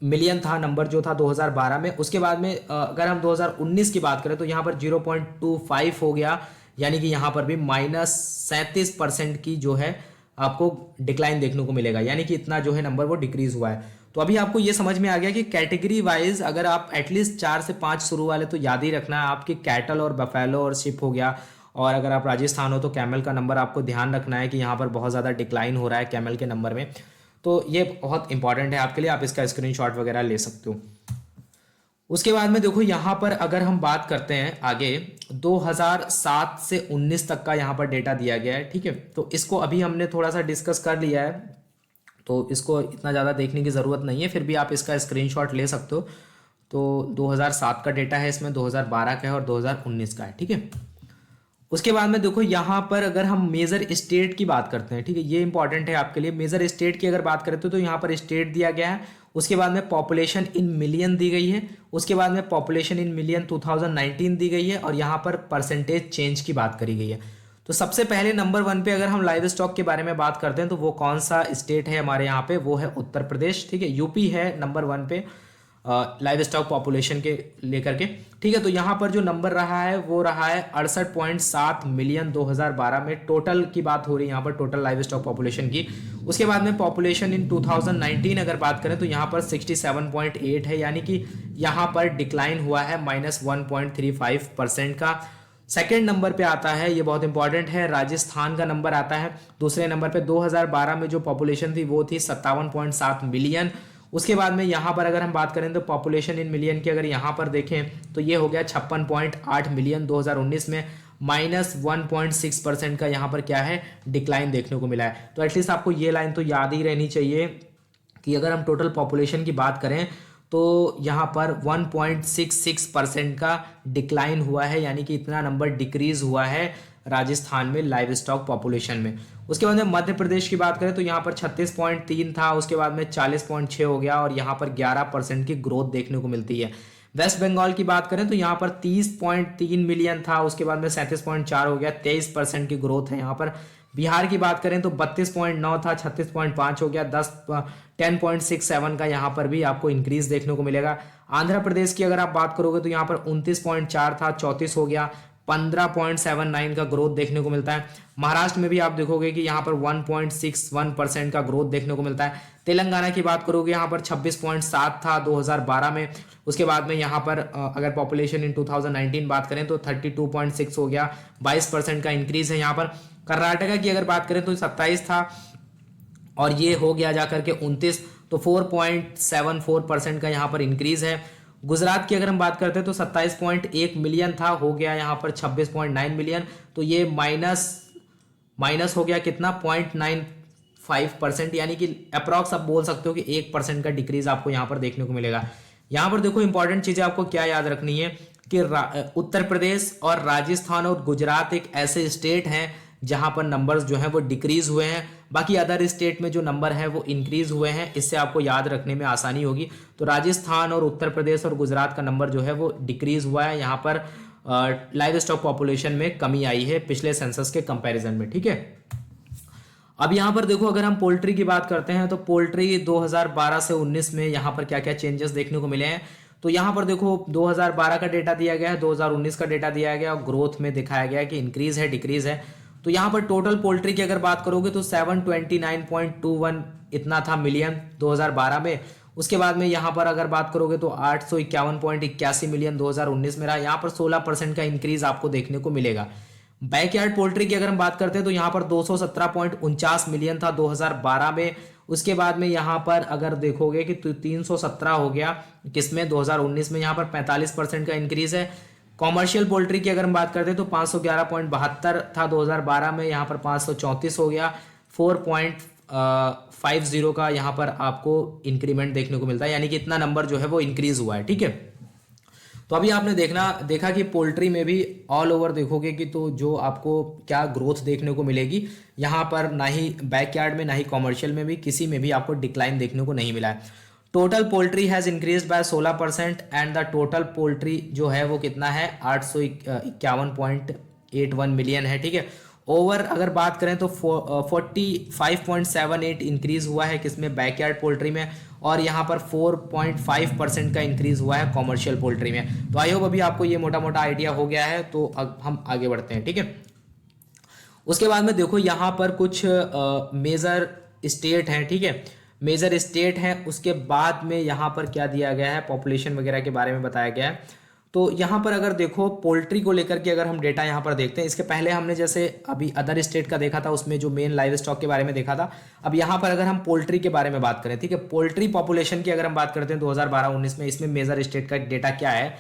मिलियन था नंबर जो था 2012 में। उसके बाद में अगर हम 2019 की बात करें तो यहाँ पर 0.25 हो गया, यानी कि यहाँ पर भी -37% की जो है आपको डिक्लाइन देखने को मिलेगा, यानी कि इतना जो है नंबर वो डिक्रीज हुआ है। तो अभी आपको ये समझ में आ गया कि कैटेगरी वाइज अगर आप एटलीस्ट 4 से 5 शुरू वाले तो याद ही रखना है, आपकी कैटल और बफेलो और शिप हो गया, और अगर आप राजस्थान हो तो कैमल का नंबर आपको ध्यान रखना है कि यहाँ पर बहुत ज़्यादा डिक्लाइन हो रहा है कैमल के नंबर में, तो ये बहुत इंपॉर्टेंट है आपके लिए, आप इसका स्क्रीनशॉट वगैरह ले सकते हो। उसके बाद में देखो यहाँ पर अगर हम बात करते हैं आगे, 2007 से 19 तक का यहाँ पर डेटा दिया गया है, ठीक है। तो इसको अभी हमने थोड़ा सा डिस्कस कर लिया है, तो इसको इतना ज़्यादा देखने की ज़रूरत नहीं है, फिर भी आप इसका स्क्रीनशॉट ले सकते हो। तो 2007 का डेटा है, इसमें 2012 का है और 2019 का है, ठीक है। उसके बाद में देखो यहाँ पर अगर हम मेजर स्टेट की बात करते हैं, ठीक है, ये इंपॉर्टेंट है आपके लिए। मेजर स्टेट की अगर बात करें तो यहाँ पर स्टेट दिया गया है, उसके बाद में पॉपुलेशन इन मिलियन दी गई है, उसके बाद में पॉपुलेशन इन मिलियन 2019 दी गई है, और यहाँ पर परसेंटेज चेंज की बात करी गई है। तो सबसे पहले नंबर 1 पे अगर हम लाइव स्टॉक के बारे में बात करते हैं तो वो कौन सा स्टेट है हमारे यहाँ पे, वो है उत्तर प्रदेश, ठीक है। यूपी है नंबर 1 पे लाइव स्टॉक पॉपुलेशन के लेकर के, ठीक है। तो यहाँ पर जो नंबर रहा है वो रहा है 68.7 मिलियन 2012 में। टोटल की बात हो रही है यहाँ पर, टोटल लाइव स्टॉक पॉपुलेशन की। उसके बाद में पॉपुलेशन इन 2019 अगर बात करें तो यहाँ पर 67.8 है, यानी कि यहाँ पर डिक्लाइन हुआ है -1.35% का। सेकेंड नंबर पे आता है, ये बहुत इंपॉर्टेंट है, राजस्थान का नंबर आता है दूसरे नंबर पे। 2012 में जो पॉपुलेशन थी वो थी 57.7 मिलियन। उसके बाद में यहाँ पर अगर हम बात करें तो पॉपुलेशन इन मिलियन की अगर यहाँ पर देखें तो ये हो गया 56.8 मिलियन 2019 में, -1.6% का यहाँ पर क्या है, डिक्लाइन देखने को मिला है। तो एटलीस्ट आपको ये लाइन तो याद ही रहनी चाहिए कि अगर हम टोटल पॉपुलेशन की बात करें तो यहाँ पर 1.66% का डिक्लाइन हुआ है, यानी कि इतना नंबर डिक्रीज हुआ है राजस्थान में लाइव स्टॉक पॉपुलेशन में। उसके बाद में मध्य प्रदेश की बात करें तो यहाँ पर 36.3 था, उसके बाद में 40.6 हो गया, और यहाँ पर 11% की ग्रोथ देखने को मिलती है। वेस्ट बंगाल की बात करें तो यहाँ पर 30.3 मिलियन था, उसके बाद में 37.4 हो गया, 23% की ग्रोथ है यहाँ पर। बिहार की बात करें तो 32.9 था, 36.5 हो गया, 10.67 का यहाँ पर भी आपको इंक्रीज देखने को मिलेगा। आंध्र प्रदेश की अगर आप बात करोगे तो यहाँ पर 29.4 था, 34 हो गया, 15.79 का ग्रोथ देखने को मिलता है। महाराष्ट्र में भी आप देखोगे कि यहाँ पर 1.61% का ग्रोथ देखने को मिलता है। तेलंगाना की बात करोगे यहाँ पर 26.7 था 2012 में। उसके बाद में यहाँ पर अगर पॉपुलेशन इन 2019 बात करें तो 32.6 हो गया, 22% का इंक्रीज है यहाँ पर। कर्नाटका की अगर बात करें तो 27 था और ये हो गया जाकर के 29, तो 4.74% का यहाँ पर इंक्रीज है। गुजरात की अगर हम बात करते हैं तो 27.1 मिलियन था, हो गया यहाँ पर 26.9 मिलियन, तो ये माइनस हो गया कितना, 0.95%, यानी कि अप्रॉक्स आप बोल सकते हो कि 1% का डिक्रीज आपको यहाँ पर देखने को मिलेगा। यहाँ पर देखो इंपॉर्टेंट चीजें आपको क्या याद रखनी है कि उत्तर प्रदेश और राजस्थान और गुजरात एक ऐसे स्टेट हैं जहां पर नंबर्स जो हैं वो डिक्रीज हुए हैं, बाकी अदर स्टेट में जो नंबर है वो इंक्रीज हुए हैं। इससे आपको याद रखने में आसानी होगी। तो राजस्थान और उत्तर प्रदेश और गुजरात का नंबर जो है वो डिक्रीज हुआ है, यहाँ पर लाइव स्टॉक पॉपुलेशन में कमी आई है पिछले सेंसस के कंपैरिजन में, ठीक है। अब यहाँ पर देखो अगर हम पोल्ट्री की बात करते हैं तो पोल्ट्री 2012 से 19 में यहाँ पर क्या क्या चेंजेस देखने को मिले हैं। तो यहाँ पर देखो 2012 का डेटा दिया गया है, 2019 का डेटा दिया गया और ग्रोथ में दिखाया गया है कि इंक्रीज है डिक्रीज है। तो यहाँ पर टोटल पोल्ट्री की अगर बात करोगे तो 729.21 इतना था मिलियन 2012 में। उसके बाद में यहाँ पर अगर बात करोगे तो 851.81 मिलियन 2019 में रहा, यहाँ पर 16% का इंक्रीज आपको देखने को मिलेगा। बैकयार्ड पोल्ट्री की अगर हम बात करते हैं तो यहाँ पर 217.49 मिलियन था 2012 में। उसके बाद में यहाँ पर अगर देखोगे कि 317 हो गया किसमें, 2019 में, यहाँ पर 45% का इंक्रीज है। कॉमर्शियल पोल्ट्री की अगर हम बात करते हैं तो 511.72 था 2012 में, यहाँ पर 534 हो गया, 4.50 का यहाँ पर आपको इंक्रीमेंट देखने को मिलता है, यानी कि इतना नंबर जो है वो इंक्रीज हुआ है, ठीक है। तो अभी आपने देखा कि पोल्ट्री में भी ऑल ओवर देखोगे कि तो जो आपको क्या ग्रोथ देखने को मिलेगी, यहाँ पर ना ही बैकयार्ड में ना ही कॉमर्शियल में भी किसी में भी आपको डिक्लाइन देखने को नहीं मिला है। Total poultry has increase by 16% and the total poultry जो है वो कितना है 851.81 मिलियन है, ठीक है। ओवर अगर बात करें तो 45.78 इंक्रीज हुआ है किसमें, बैकयार्ड पोल्ट्री में, और यहाँ पर 4.5% का इंक्रीज हुआ है कॉमर्शियल पोल्ट्री में। तो आई होप अभी आपको ये मोटा मोटा आइडिया हो गया है। तो अब हम आगे बढ़ते हैं, ठीक है। उसके बाद में देखो यहाँ पर कुछ मेजर स्टेट हैं, ठीक है, मेजर स्टेट है। उसके बाद में यहाँ पर क्या दिया गया है, पॉपुलेशन वगैरह के बारे में बताया गया है। तो यहाँ पर अगर देखो पोल्ट्री को लेकर के अगर हम डेटा यहाँ पर देखते हैं, इसके पहले हमने जैसे अभी अदर स्टेट का देखा था, उसमें जो मेन लाइव स्टॉक के बारे में देखा था। अब यहाँ पर अगर हम पोल्ट्री के बारे में बात करें, ठीक है, पोल्ट्री पॉपुलेशन की अगर हम बात करते हैं 2012-19 में, इसमें मेजर स्टेट का डेटा क्या है,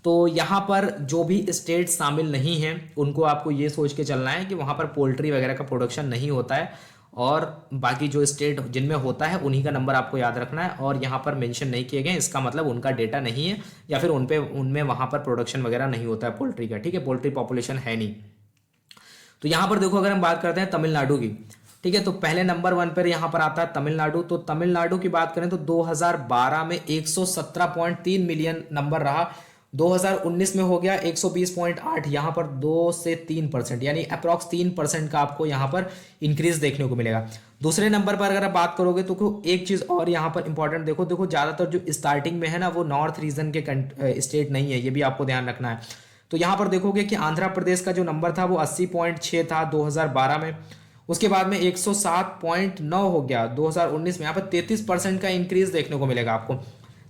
तो यहाँ पर जो भी स्टेट शामिल नहीं हैं उनको आपको ये सोच के चलना है कि वहाँ पर पोल्ट्री वगैरह का प्रोडक्शन नहीं होता है, और बाकी जो स्टेट जिनमें होता है उन्हीं का नंबर आपको याद रखना है। और यहाँ पर मेंशन नहीं किए गए, इसका मतलब उनका डेटा नहीं है या फिर उनमें वहाँ पर प्रोडक्शन वगैरह नहीं होता है पोल्ट्री का, ठीक है, पोल्ट्री पॉपुलेशन है नहीं। तो यहाँ पर देखो अगर हम बात करते हैं तमिलनाडु की, ठीक है, तो पहले नंबर 1 पर यहाँ पर आता है तमिलनाडु। तो तमिलनाडु की बात करें तो 2012 में 117.3 मिलियन नंबर रहा, 2019 में हो गया 120.8, यहाँ पर 2 से 3%, यानी अप्रॉक्स 3% का आपको यहाँ पर इंक्रीज देखने को मिलेगा। दूसरे नंबर पर अगर आप बात करोगे तो एक चीज़ और यहाँ पर इंपॉर्टेंट देखो ज़्यादातर जो स्टार्टिंग में है ना वो नॉर्थ रीजन के स्टेट नहीं है, ये भी आपको ध्यान रखना है। तो यहाँ पर देखोगे कि आंध्र प्रदेश का जो नंबर था वो 80.6 था 2012 में, उसके बाद में 107.9 हो गया 2019 में, यहाँ पर 33% का इंक्रीज देखने को मिलेगा आपको।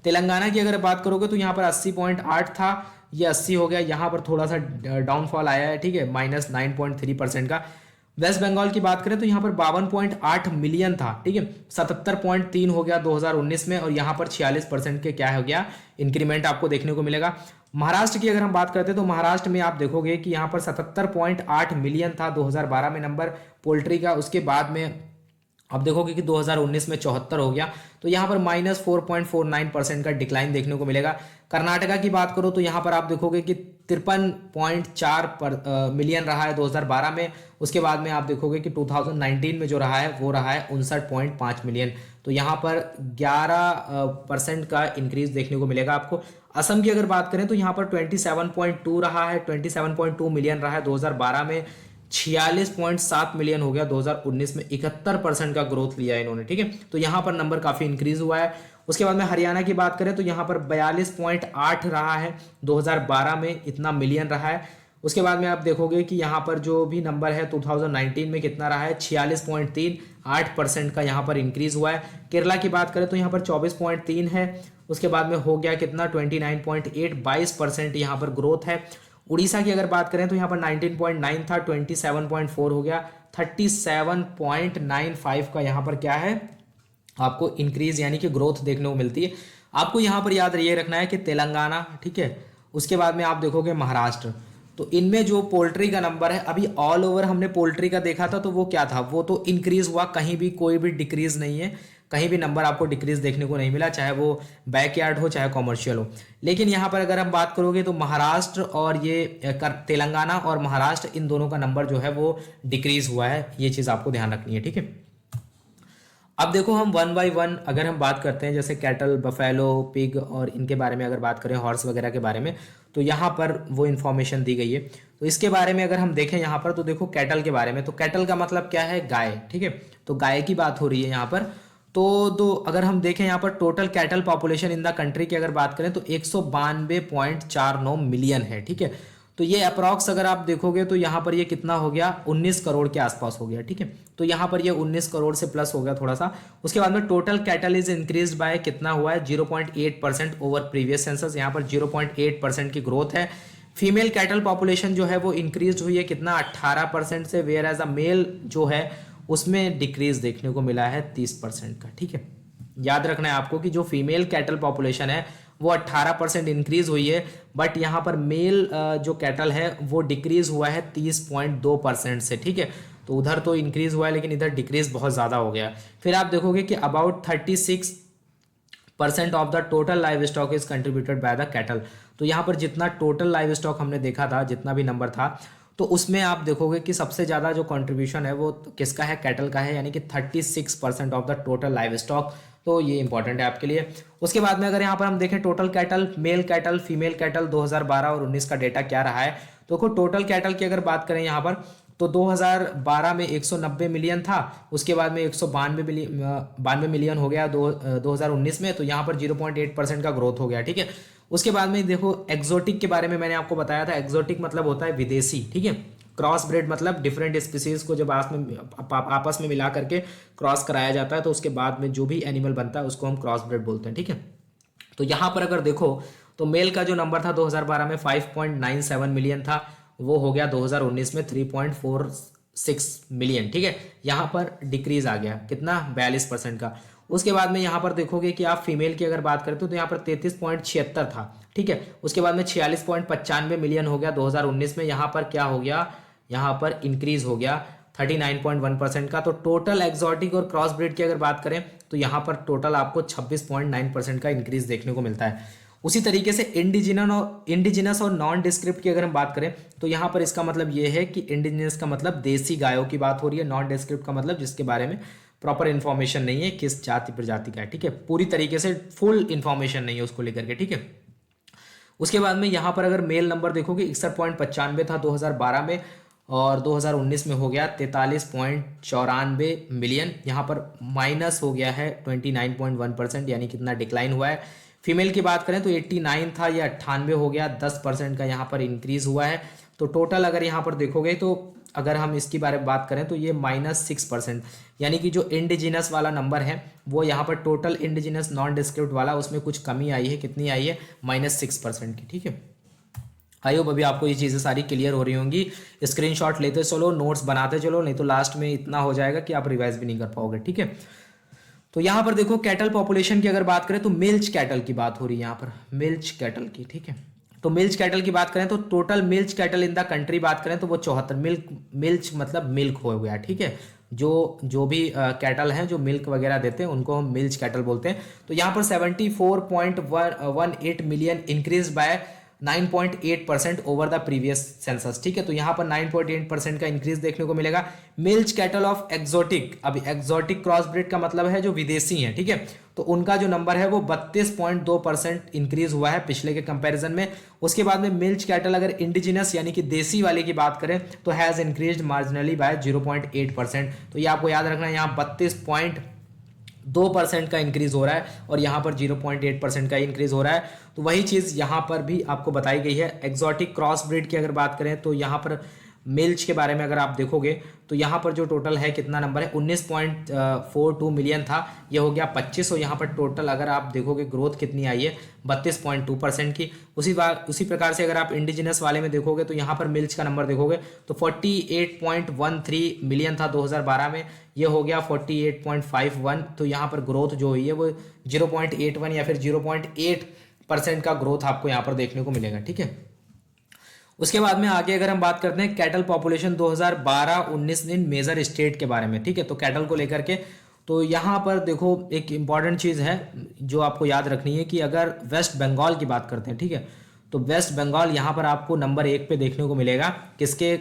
तेलंगाना की अगर बात करोगे तो यहाँ पर 80.8 था, ये 80 हो गया, यहाँ पर थोड़ा सा डाउनफॉल आया है, ठीक है, -9.3% का। वेस्ट बंगाल की बात करें तो यहाँ पर 52.8 मिलियन था, ठीक है, 77.3 हो गया 2019 में, और यहाँ पर 46% के क्या हो गया इंक्रीमेंट आपको देखने को मिलेगा। महाराष्ट्र की अगर हम बात करते हैं तो महाराष्ट्र में आप देखोगे कि यहाँ पर 77.8 मिलियन था 2012 में नंबर पोल्ट्री का, उसके बाद में अब देखोगे कि 2019 में 74 हो गया, तो यहाँ पर -4.49% का डिक्लाइन देखने को मिलेगा। कर्नाटका की बात करो तो यहाँ पर आप देखोगे कि 53.4 मिलियन रहा है 2012 में, उसके बाद में आप देखोगे कि 2019 में जो रहा है वो रहा है 59.5 मिलियन, तो यहाँ पर 11% का इंक्रीज देखने को मिलेगा आपको। असम की अगर बात करें तो यहाँ पर 27.2 रहा है, 27.2 मिलियन रहा है 2012 में, 46.7 मिलियन हो गया 2019 में, 71% का ग्रोथ लिया है इन्होंने, ठीक है, तो यहाँ पर नंबर काफ़ी इंक्रीज हुआ है। उसके बाद में हरियाणा की बात करें तो यहाँ पर 42.8 रहा है 2012 में, इतना मिलियन रहा है। उसके बाद में आप देखोगे कि यहाँ पर जो भी नंबर है 2019 में कितना रहा है 46.3, 8% का यहाँ पर इंक्रीज हुआ है। केरला की बात करें तो यहाँ पर 24.3 है, उसके बाद में हो गया कितना 29.8, 22% यहाँ पर ग्रोथ है। उड़ीसा की अगर बात करें तो यहाँ पर 19.9 था, 27.4 हो गया, 37.95 का यहाँ पर क्या है आपको इंक्रीज यानी कि ग्रोथ देखने को मिलती है। आपको यहाँ पर याद ये रखना है कि तेलंगाना, ठीक है, उसके बाद में आप देखोगे महाराष्ट्र, तो इनमें जो पोल्ट्री का नंबर है अभी ऑल ओवर हमने पोल्ट्री का देखा था तो वो क्या था, वो तो इंक्रीज हुआ, कहीं भी कोई भी डिक्रीज नहीं है, कहीं भी नंबर आपको डिक्रीज देखने को नहीं मिला, चाहे वो बैकयार्ड हो चाहे कॉमर्शियल हो। लेकिन यहाँ पर अगर हम बात करोगे तो महाराष्ट्र और ये तेलंगाना और महाराष्ट्र, इन दोनों का नंबर जो है वो डिक्रीज हुआ है, ये चीज़ आपको ध्यान रखनी है, ठीक है। अब देखो हम 1 बाय 1 अगर हम बात करते हैं, जैसे कैटल, बफेलो, पिग और इनके बारे में अगर बात करें, हॉर्स वगैरह के बारे में, तो यहाँ पर वो इन्फॉर्मेशन दी गई है। तो इसके बारे में अगर हम देखें यहाँ पर तो देखो कैटल के बारे में, तो कैटल का मतलब क्या है, गाय, ठीक है, तो गाय की बात हो रही है यहाँ पर। तो अगर हम देखें यहाँ पर total cattle population in the country की अगर बात करें तो 192.49 मिलियन है, ठीक है, तो ये अप्रॉक्स अगर आप देखोगे तो यहाँ पर ये कितना हो गया 19 करोड़ के आसपास हो गया, ठीक है, तो यहाँ पर ये 19 करोड़ से प्लस हो गया थोड़ा सा। उसके बाद में total cattle is increase by कितना हुआ है 0.8% ओवर प्रीवियस सेंसस, यहाँ पर 0.8% की ग्रोथ है। फीमेल कैटल पॉपुलेशन जो है वो इंक्रीज हुई है कितना 18% से, वेयर एज अ मेल जो है उसमें डिक्रीज देखने को मिला है 30% का, ठीक है। याद रखना है आपको कि जो फीमेल कैटल पॉपुलेशन है वो 18% इंक्रीज हुई है, बट यहाँ पर मेल जो कैटल है वो डिक्रीज हुआ है 30.2% से, ठीक है, तो उधर तो इंक्रीज हुआ है लेकिन इधर डिक्रीज बहुत ज़्यादा हो गया। फिर आप देखोगे कि about 36% of the total live stock is contributed by the cattle, तो यहाँ पर जितना टोटल लाइव स्टॉक हमने देखा था, जितना भी नंबर था, तो उसमें आप देखोगे कि सबसे ज़्यादा जो कंट्रीब्यूशन है वो किसका है, कैटल का है, यानी कि 36% of the total live stock, तो ये इंपॉर्टेंट है आपके लिए। उसके बाद में अगर यहाँ पर हम देखें total cattle, male cattle, female cattle 2012 और 19 का डेटा क्या रहा है, तो टोटल कैटल की अगर बात करें यहाँ पर तो 2012 में 190 मिलियन था, उसके बाद में 192 मिलियन हो गया 2019 में, तो यहाँ पर 0.8% का ग्रोथ हो गया, ठीक है। उसके बाद में देखो एक्सोटिक के बारे में मैंने आपको बताया था, एक्सोटिक मतलब होता है विदेशी, ठीक है, क्रॉस ब्रेड मतलब डिफरेंट स्पीसीज को जब आपस में मिला करके क्रॉस कराया जाता है तो उसके बाद में जो भी एनिमल बनता है उसको हम क्रॉस ब्रेड बोलते हैं, ठीक है। तो यहाँ पर अगर देखो तो मेल का जो नंबर था 2012 में 5.97 मिलियन था, वो हो गया 2019 में 3.46 मिलियन। ठीक है, यहाँ पर डिक्रीज आ गया कितना, 42% का। उसके बाद में यहाँ पर देखोगे कि आप फीमेल की अगर बात करते हो तो यहाँ पर 33.76 था। ठीक है, उसके बाद में 46.95 मिलियन हो गया 2019 में। यहाँ पर क्या हो गया, यहाँ पर इंक्रीज हो गया 39.1% का। तो टोटल एक्सोटिक और क्रॉस ब्रीड की अगर बात करें तो यहाँ पर टोटल आपको 26.9% का इंक्रीज देखने को मिलता है। उसी तरीके से इंडिजिनस और नॉन डिस्क्रिप्ट की अगर हम बात करें तो यहाँ पर इसका मतलब ये है कि इंडिजिनस का मतलब देसी गायों की बात हो रही है, नॉन डिस्क्रिप्ट का मतलब जिसके बारे में प्रॉपर इन्फॉर्मेशन नहीं है किस जाति प्रजाति का है। ठीक है, पूरी तरीके से फुल इन्फॉर्मेशन नहीं है उसको लेकर के। ठीक है, उसके बाद में यहाँ पर अगर मेल नंबर देखोगे 61.95 था 2012 में, और 2019 में हो गया 43.94 मिलियन। यहाँ पर माइनस हो गया है 29.1%, यानी कितना डिक्लाइन हुआ है। फीमेल की बात करें तो 89 था, ये 98 हो गया, 10% का यहाँ पर इंक्रीज हुआ है। तो टोटल अगर यहाँ पर देखोगे तो अगर हम इसके बारे में बात करें तो ये -6%, यानी कि जो इंडिजिनस वाला नंबर है वो यहाँ पर टोटल इंडिजिनस नॉन डिस्क्रिप्ट वाला, उसमें कुछ कमी आई है। कितनी आई है, -6% की। ठीक है, आई होप अभी आपको ये चीज़ें सारी क्लियर हो रही होंगी। स्क्रीनशॉट लेते चलो, नोट्स बनाते चलो, नहीं तो लास्ट में इतना हो जाएगा कि आप रिवाइज भी नहीं कर पाओगे। ठीक है, तो यहाँ पर देखो कैटल पॉपुलेशन की अगर बात करें तो मिल्च कैटल की बात हो रही है यहाँ पर, मिल्च कैटल की। ठीक है, तो मिल्च कैटल की बात करें तो total milch cattle in the country बात करें तो वो 74, मिल्च मतलब मिल्क हो गया। ठीक है, जो भी कैटल हैं जो मिल्क वगैरह देते हैं उनको हम मिल्च कैटल बोलते हैं। तो यहाँ पर 74.18 million increase by 9.8% over the previous census. ठीक है, तो यहाँ पर 9.8% का इंक्रीज देखने को मिलेगा। मिल्च कैटल ऑफ एक्सोटिक, अभी एक्सोटिक क्रॉस ब्रीड का मतलब है जो विदेशी हैं। ठीक है, तो उनका जो नंबर है वो 32.2% इंक्रीज हुआ है पिछले के कंपैरिजन में। उसके बाद में मिल्च कैटल अगर इंडिजिनस यानी कि देसी वाले की बात करें तो हैज इंक्रीज्ड मार्जिनली बाय 0.8%। तो ये आपको याद रखना है, यहाँ 32.2% का इंक्रीज हो रहा है और यहाँ पर 0.8% का इंक्रीज हो रहा है। तो वही चीज़ यहाँ पर भी आपको बताई गई है। एक्सोटिक क्रॉस ब्रीड की अगर बात करें तो यहाँ पर मिल्च के बारे में अगर आप देखोगे तो यहाँ पर जो टोटल है कितना नंबर है, 19.42 मिलियन था, ये हो गया 25। और यहाँ पर टोटल अगर आप देखोगे ग्रोथ कितनी आई है, 32.2% की। उसी प्रकार से अगर आप इंडिजिनस वाले में देखोगे तो यहाँ पर मिल्च का नंबर देखोगे तो 48.13 मिलियन था 2012 में, ये हो गया 48.51। तो यहाँ पर ग्रोथ जो हुई है वो 0.81 या फिर 0.8% का ग्रोथ आपको यहाँ पर देखने को मिलेगा। ठीक है, उसके बाद में आगे अगर हम बात करते हैं कैटल पॉपुलेशन 2012-19 इन मेजर स्टेट के बारे में। ठीक है, तो कैटल को लेकर के तो यहाँ पर देखो एक इम्पॉर्टेंट चीज़ है जो आपको याद रखनी है कि अगर वेस्ट बंगाल की बात करते हैं, ठीक है, तो वेस्ट बंगाल यहाँ पर आपको नंबर 1 पे देखने को मिलेगा। किसके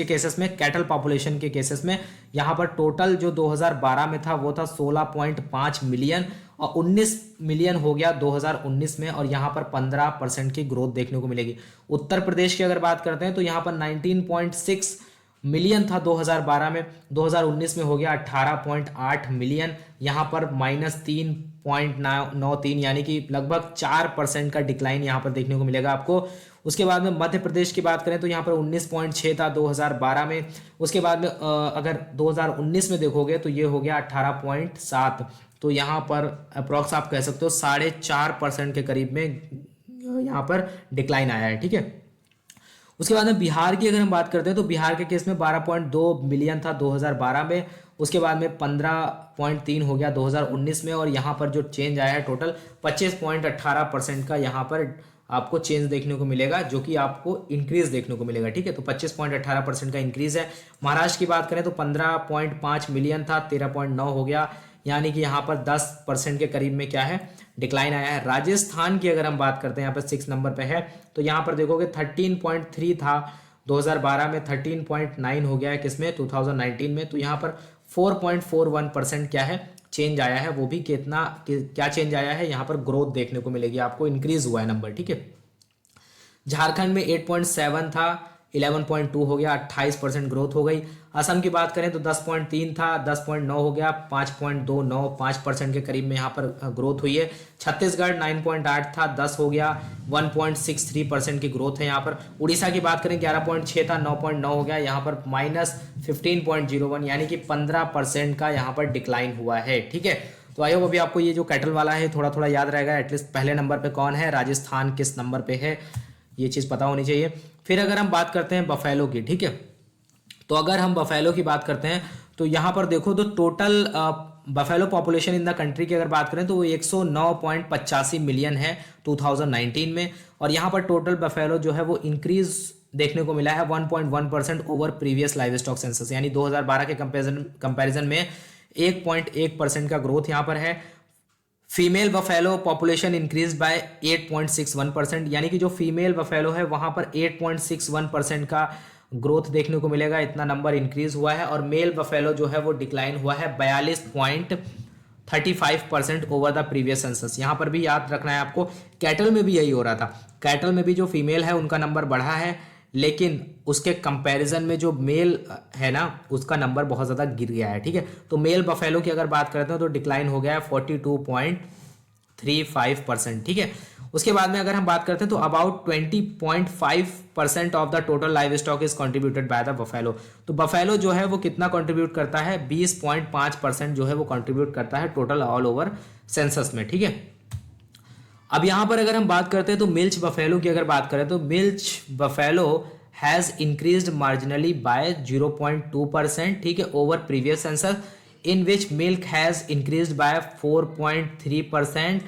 केसेस में, कैटल पॉपुलेशन के केसेस में। यहाँ पर टोटल जो 2012 में था वो था 16.5 मिलियन और 19 मिलियन हो गया 2019 में, और यहाँ पर 15% की ग्रोथ देखने को मिलेगी। उत्तर प्रदेश की अगर बात करते हैं तो यहाँ पर 19.6 मिलियन था 2012 में, 2019 में हो गया 18.8 मिलियन, यहाँ पर -3.93, यानी कि लगभग 4% का डिक्लाइन यहाँ पर देखने को मिलेगा आपको। उसके बाद में मध्य प्रदेश की बात करें तो यहाँ पर 19.6 था 2012 में। उसके बाद में अगर 2019 में देखोगे तो ये हो गया 18.7। तो यहाँ पर अप्रॉक्स आप कह सकते हो 4.5% के करीब में यहाँ पर डिक्लाइन आया है। ठीक है, उसके बाद में बिहार की अगर हम बात करते हैं तो बिहार के केस में 12.2 मिलियन था 2012 में। उसके बाद में 15.3 हो गया 2019 में, और यहाँ पर जो चेंज आया है टोटल 25.18% का यहाँ पर आपको चेंज देखने को मिलेगा, जो कि आपको इंक्रीज देखने को मिलेगा। ठीक है, तो 25.18% का इंक्रीज है। महाराष्ट्र की बात करें तो 15.5 मिलियन था, 13.9 हो गया, यानी कि यहाँ पर 10% के करीब में क्या है, डिक्लाइन आया है। राजस्थान की अगर हम बात करते हैं यहाँ पर 6 नंबर पे है, तो यहाँ पर देखोगे 13.3 था 2012 में, 13.9 हो गया है किसमें, 2019 में। तो यहाँ पर 4.41% क्या है, चेंज आया है। वो भी क्या चेंज आया है, यहाँ पर ग्रोथ देखने को मिलेगी आपको, इंक्रीज हुआ है नंबर। ठीक है, झारखंड में 8.7 था, 11.2 हो गया, 28% ग्रोथ हो गई। असम की बात करें तो 10.3 था, 10.9 हो गया, 5.29, 5% के करीब में यहाँ पर ग्रोथ हुई है। छत्तीसगढ़ 9.8 था, 10 हो गया, 1.63% की ग्रोथ है यहाँ पर। उड़ीसा की बात करें 11.6 था, 9.9 हो गया, यहाँ पर -15.01, यानी कि 15% का यहाँ पर डिक्लाइन हुआ है। ठीक है, तो आई होप अभी आपको ये जो कैटल वाला है थोड़ा थोड़ा याद रहेगा, एटलीस्ट पहले नंबर पे कौन है, राजस्थान किस नंबर पे है, ये चीज़ पता होनी चाहिए। फिर अगर हम बात करते हैं बफेलो की, ठीक है, तो अगर हम बफेलो की बात करते हैं तो यहाँ पर देखो तो total buffalo population in the country की अगर बात करें तो वो 109.85 मिलियन है 2019 में, और यहाँ पर टोटल बफेलो जो है वो इंक्रीज देखने को मिला है 1.1% over previous live stock census, यानी 2012 के कंपैरिजन में 1.1% का ग्रोथ यहाँ पर है। Female buffalo population increase by 8.61%, यानी कि जो फीमेल बफेलो है वहां पर 8.61% का ग्रोथ देखने को मिलेगा, इतना नंबर इंक्रीज हुआ है। और मेल बफेलो जो है वो डिक्लाइन हुआ है 42.35% ओवर द प्रीवियस सेंसस। यहाँ पर भी याद रखना है आपको, कैटल में भी यही हो रहा था, कैटल में भी जो फीमेल है उनका नंबर बढ़ा है, लेकिन उसके कंपैरिजन में जो मेल है ना उसका नंबर बहुत ज़्यादा गिर गया है, ठीक है। तो मेल बफेलो की अगर बात करते हैं तो डिक्लाइन हो गया है 42.35%, ठीक है। उसके बाद में अगर हम बात करते हैं तो about 20.5% of the total live stock is contributed by the buffalo. तो बफेलो जो है वो कितना कंट्रीब्यूट करता है, 20.5% जो है वो कंट्रीब्यूट करता है टोटल ऑल ओवर सेंसस में, ठीक है। अब यहां पर अगर हम बात करते हैं तो मिल्च बफेलो की अगर बात करें तो milch buffalo has increased marginally by 0.2%, ठीक है, over previous census, in which milk has increased by 4.3%,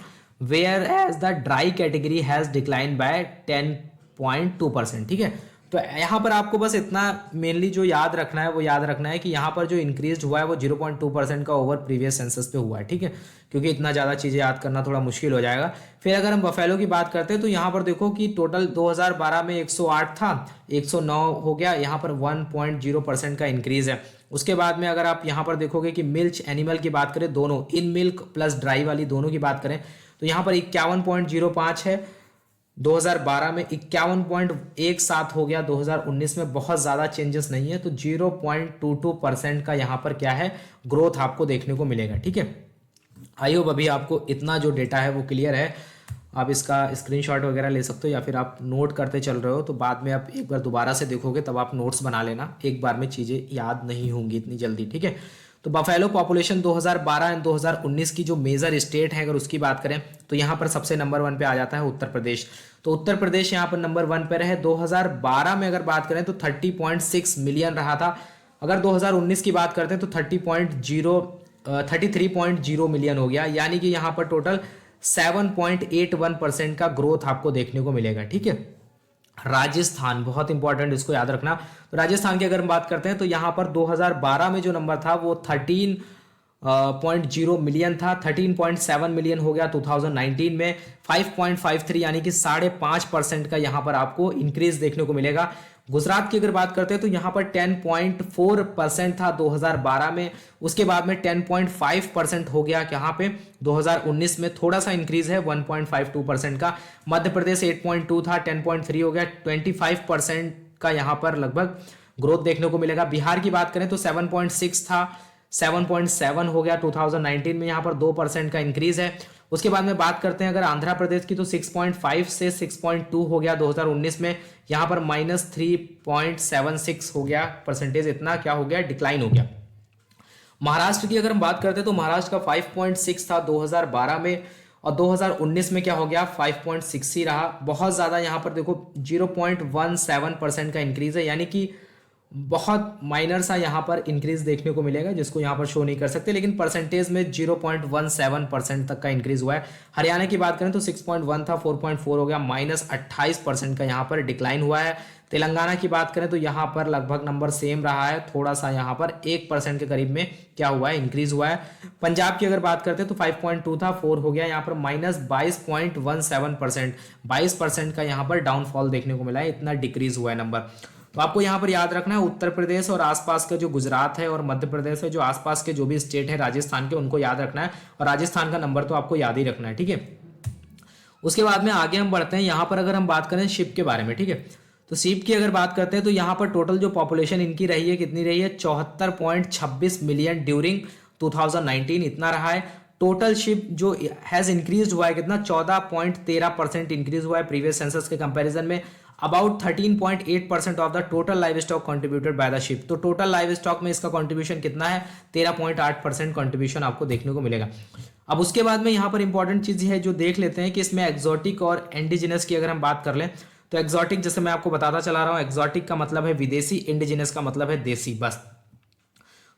whereas the dry category has decline by 10.2%, ठीक है। तो यहाँ पर आपको बस इतना मेनली जो याद रखना है वो याद रखना है कि यहाँ पर जो इंक्रीज हुआ है वो 0.2% का ओवर प्रीवियस सेंसस पे हुआ है, ठीक है, क्योंकि इतना ज़्यादा चीज़ें याद करना थोड़ा मुश्किल हो जाएगा। फिर अगर हम बफेलो की बात करते हैं तो यहाँ पर देखो कि टोटल 2012 में 108 था, 109 हो गया, यहाँ पर 1.0% का इंक्रीज है। उसके बाद में अगर आप यहाँ पर देखोगे कि मिल्च एनिमल की बात करें, दोनों इन मिल्क प्लस ड्राई वाली दोनों की बात करें तो यहाँ पर 51.05 है, 2012 में 51.17 हो गया, 2019 में बहुत ज़्यादा चेंजेस नहीं है, तो 0.22% का यहाँ पर क्या है ग्रोथ आपको देखने को मिलेगा, ठीक है। आई होप अभी आपको इतना जो डेटा है वो क्लियर है। आप इसका स्क्रीनशॉट वगैरह ले सकते हो या फिर आप नोट करते चल रहे हो तो बाद में आप एक बार दोबारा से देखोगे तब आप नोट्स बना लेना, एक बार में चीज़ें याद नहीं होंगी इतनी जल्दी, ठीक है। तो बफेलो पॉपुलेशन 2012 एंड 2019 की जो मेजर स्टेट है अगर उसकी बात करें तो यहाँ पर सबसे नंबर 1 पे आ जाता है उत्तर प्रदेश। तो उत्तर प्रदेश यहाँ पर नंबर 1 पे रहे। 2012 में अगर बात करें तो 30.6 मिलियन रहा था, अगर 2019 की बात करते हैं तो 33.0 मिलियन हो गया, यानी कि यहाँ पर टोटल 7.81% का ग्रोथ आपको देखने को मिलेगा, ठीक है। राजस्थान बहुत इंपॉर्टेंट, इसको याद रखना। तो राजस्थान की अगर हम बात करते हैं तो यहाँ पर 2012 में जो नंबर था वो 13.0 मिलियन था, 13.7 मिलियन हो गया 2019 में, 5.53 यानी कि 5.5% का यहाँ पर आपको इंक्रीज देखने को मिलेगा। गुजरात की अगर बात करते हैं तो यहाँ पर 10.4% था 2012 में, उसके बाद में 10.5% हो गया यहाँ पे 2019 में, थोड़ा सा इंक्रीज है 1.52% का। मध्य प्रदेश 8.2 था, 10.3 हो गया, 25% का यहाँ पर लगभग ग्रोथ देखने को मिलेगा। बिहार की बात करें तो 7.6 था, 7.7 हो गया 2019 में, यहाँ पर 2% का इंक्रीज है। उसके बाद में बात करते हैं अगर आंध्र प्रदेश की तो 6.5 से 6.2 हो गया 2019 में, यहाँ पर -3.76 हो गया परसेंटेज, इतना क्या हो गया डिक्लाइन हो गया। महाराष्ट्र की अगर हम बात करते हैं तो महाराष्ट्र का 5.6 था 2012 में और 2019 में क्या हो गया 5.6 ही रहा। बहुत ज़्यादा यहाँ पर देखो 0.17% का इंक्रीज है, यानी कि बहुत माइनर सा यहाँ पर इंक्रीज देखने को मिलेगा जिसको यहाँ पर शो नहीं कर सकते, लेकिन परसेंटेज में 0.17% तक का इंक्रीज हुआ है। हरियाणा की बात करें तो 6.1 था, 4.4 हो गया, -28% का यहाँ पर डिक्लाइन हुआ है। तेलंगाना की बात करें तो यहाँ पर लगभग नंबर सेम रहा है, थोड़ा सा यहाँ पर 1% के करीब में क्या हुआ है इंक्रीज हुआ है। पंजाब की अगर बात करते हैं तो 5.2 था, 4 हो गया, यहाँ पर -22.17%, 22% का यहाँ पर डाउनफॉल देखने को मिला है, इतना डिक्रीज हुआ है नंबर। तो आपको यहाँ पर याद रखना है उत्तर प्रदेश और आसपास का जो गुजरात है और मध्य प्रदेश है, जो आसपास के जो भी स्टेट है राजस्थान के, उनको याद रखना है और राजस्थान का नंबर तो आपको याद ही रखना है, ठीक है। उसके बाद में आगे हम बढ़ते हैं, यहाँ पर अगर हम बात करें शिप के बारे में, ठीक है। तो शिप की अगर बात करते हैं तो यहाँ पर टोटल जो पॉपुलेशन इनकी रही है कितनी रही है 74.26 मिलियन ड्यूरिंग 2019, इतना रहा है। टोटल शिप जो हैज इंक्रीज हुआ है कितना 14.13% इंक्रीज हुआ है प्रीवियस सेंसस के कंपैरिजन में। About 13.8% of the total live stock contributed by the ship. तो टोटल लाइव स्टॉक में इसका कंट्रीब्यूशन कितना है, 13.8% कंट्रीब्यूशन आपको देखने को मिलेगा। अब उसके बाद में यहाँ पर इंपॉर्टेंट चीज़ है जो देख लेते हैं कि इसमें एक्सोटिक और इंडिजिनस की अगर हम बात कर लें तो एक्सोटिक जैसे मैं आपको बताता चला रहा हूँ, एक्सोटिक का मतलब है विदेशी, इंडिजिनस का मतलब है देसी, बस।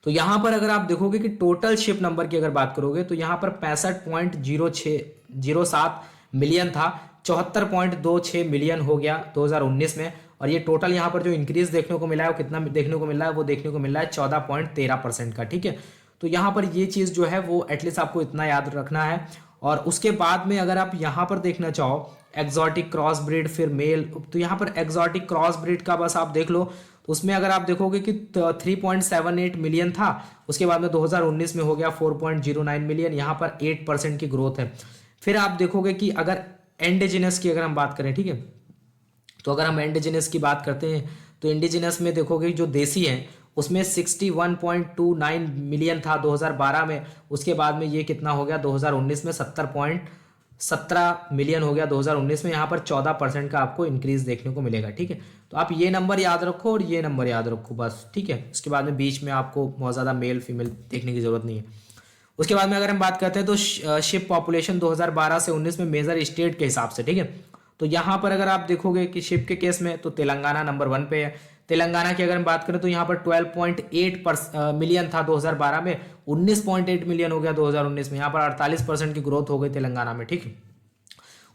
तो यहाँ पर अगर आप देखोगे कि टोटल शिप नंबर की अगर बात करोगे तो यहाँ पर 65.0607 मिलियन था, 74.26 मिलियन हो गया 2019 में। और ये टोटल यहाँ पर जो इंक्रीज देखने को मिला है वो कितना देखने को मिल रहा है, वो देखने को मिल रहा है 14.13% का, ठीक है। तो यहाँ पर ये चीज़ जो है वो एटलीस्ट आपको इतना याद रखना है। और उसके बाद में अगर आप यहाँ पर देखना चाहो एक्सोटिक क्रॉस ब्रीड फिर मेल, तो यहाँ पर एक्सोटिक क्रॉस ब्रीड का बस आप देख लो, तो उसमें अगर आप देखोगे कि 3.78 मिलियन था, उसके बाद में 2019 में हो गया 4.09 मिलियन, यहाँ पर 8% की ग्रोथ है। फिर आप देखोगे कि अगर इंडिजिनस की अगर हम बात करें, ठीक है, तो अगर हम इंडिजिनस की बात करते हैं तो इंडिजिनस में देखोगे जो देसी है उसमें 61.29 मिलियन था 2012 में, उसके बाद में ये कितना हो गया 2019 में 70.17 मिलियन हो गया 2019 में। यहाँ पर 14% का आपको इंक्रीज देखने को मिलेगा, ठीक है। तो आप ये नंबर याद रखो और ये नंबर याद रखो बस, ठीक है। उसके बाद में बीच में आपको बहुत ज़्यादा मेल फीमेल देखने की जरूरत नहीं है। उसके बाद में अगर हम बात करते हैं तो शिप पॉपुलेशन 2012 से 19 में मेजर स्टेट के हिसाब से, ठीक है। तो यहाँ पर अगर आप देखोगे कि शिप के केस में तो तेलंगाना नंबर 1 पे है। तेलंगाना की अगर हम बात करें तो यहाँ पर 12.8 मिलियन था 2012 में, 19.8 मिलियन हो गया 2019 में, यहाँ पर 48% की ग्रोथ हो गई तेलंगाना में, ठीक है।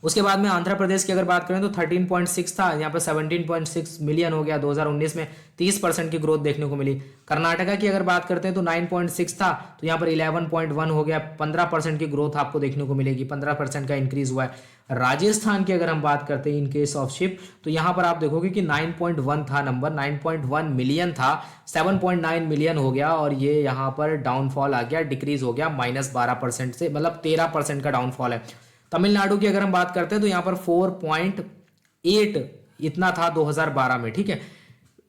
उसके बाद में आंध्र प्रदेश की अगर बात करें तो 13.6 था, यहाँ पर 17.6 मिलियन हो गया 2019 में, 30% की ग्रोथ देखने को मिली। कर्नाटका की अगर बात करते हैं तो 9.6 था, तो यहाँ पर 11.1 हो गया, 15% की ग्रोथ आपको देखने को मिलेगी, 15% का इंक्रीज हुआ है। राजस्थान की अगर हम बात करते हैं इन केस ऑफ शिप तो यहाँ पर आप देखोगे कि 9.1 था नंबर, 9.1 मिलियन था, 7.9 मिलियन हो गया, और ये यहाँ पर डाउनफॉल आ गया, डिक्रीज हो गया -12% से, मतलब 13% का डाउनफॉल है। तमिलनाडु की अगर हम बात करते हैं तो यहाँ पर 4.8 इतना था 2012 में, ठीक है।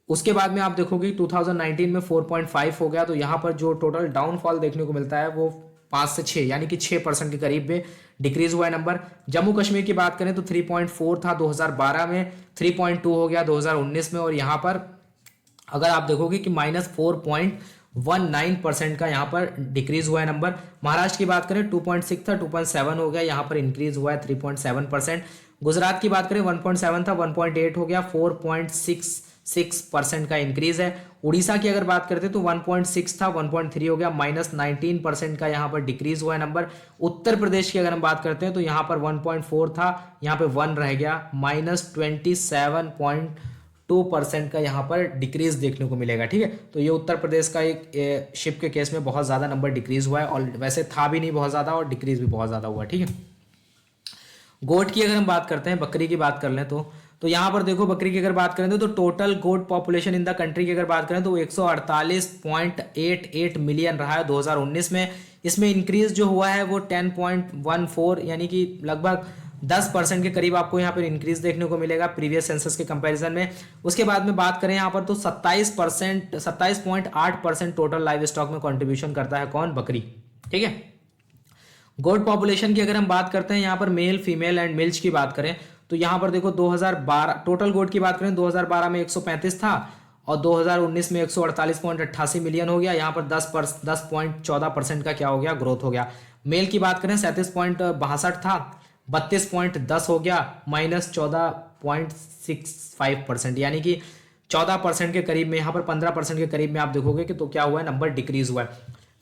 उसके बाद में आप देखोगे 2019 में 4.5 हो गया, तो यहाँ पर जो टोटल डाउनफॉल देखने को मिलता है वो 5 से 6 यानी कि 6% के करीब में डिक्रीज हुआ है नंबर। जम्मू कश्मीर की बात करें तो 3.4 था 2012 में, 3.2 हो गया 2019 में, और यहाँ पर अगर आप देखोगे कि -4.19% का यहाँ पर डिक्रीज हुआ है नंबर। महाराष्ट्र की बात करें 2.6 था, 2.7 हो गया, यहाँ पर इंक्रीज हुआ है 3.7%। गुजरात की बात करें 1.7 था, 1.8 हो गया, 4.66% का इंक्रीज है। उड़ीसा की अगर बात करते हैं तो 1.6 था, 1.3 हो गया, -19% का यहाँ पर डिक्रीज हुआ है नंबर। उत्तर प्रदेश की अगर हम बात करते हैं तो यहाँ पर 1.4 था, यहाँ पे 1 रह गया, -27.2% का यहाँ पर डिक्रीज देखने को मिलेगा, ठीक है। तो ये उत्तर प्रदेश का एक शिप के केस में बहुत ज़्यादा नंबर डिक्रीज हुआ है, और वैसे था भी नहीं बहुत ज़्यादा और डिक्रीज भी बहुत ज़्यादा हुआ, ठीक है। गोट की अगर हम बात करते हैं, बकरी की बात कर लें तो यहाँ पर देखो बकरी की अगर बात करें तो total goat population in the country की अगर बात करें तो 148.88 मिलियन रहा है 2019 में। इसमें इंक्रीज जो हुआ है वो 10.14 यानी कि लगभग 10% के करीब आपको यहाँ पर इंक्रीज देखने को मिलेगा प्रीवियस सेंसस के कंपैरिजन में। उसके बाद में बात करें यहाँ पर तो 27.8% टोटल लाइव स्टॉक में कंट्रीब्यूशन करता है कौन, बकरी, ठीक है। गोट पॉपुलेशन की अगर हम बात करते हैं यहाँ पर मेल फीमेल एंड मिल्च की बात करें तो यहाँ पर देखो 2012 टोटल गोट की बात करें 2012 में 135 था और 2019 में 148.88 मिलियन हो गया, यहाँ पर 10.14% का क्या हो गया, ग्रोथ हो गया। मेल की बात करें 37.62 था, 32.10 हो गया, -14.65% यानी कि 14% के करीब में, यहाँ पर 15% के करीब में आप देखोगे कि तो क्या हुआ है, नंबर डिक्रीज हुआ है।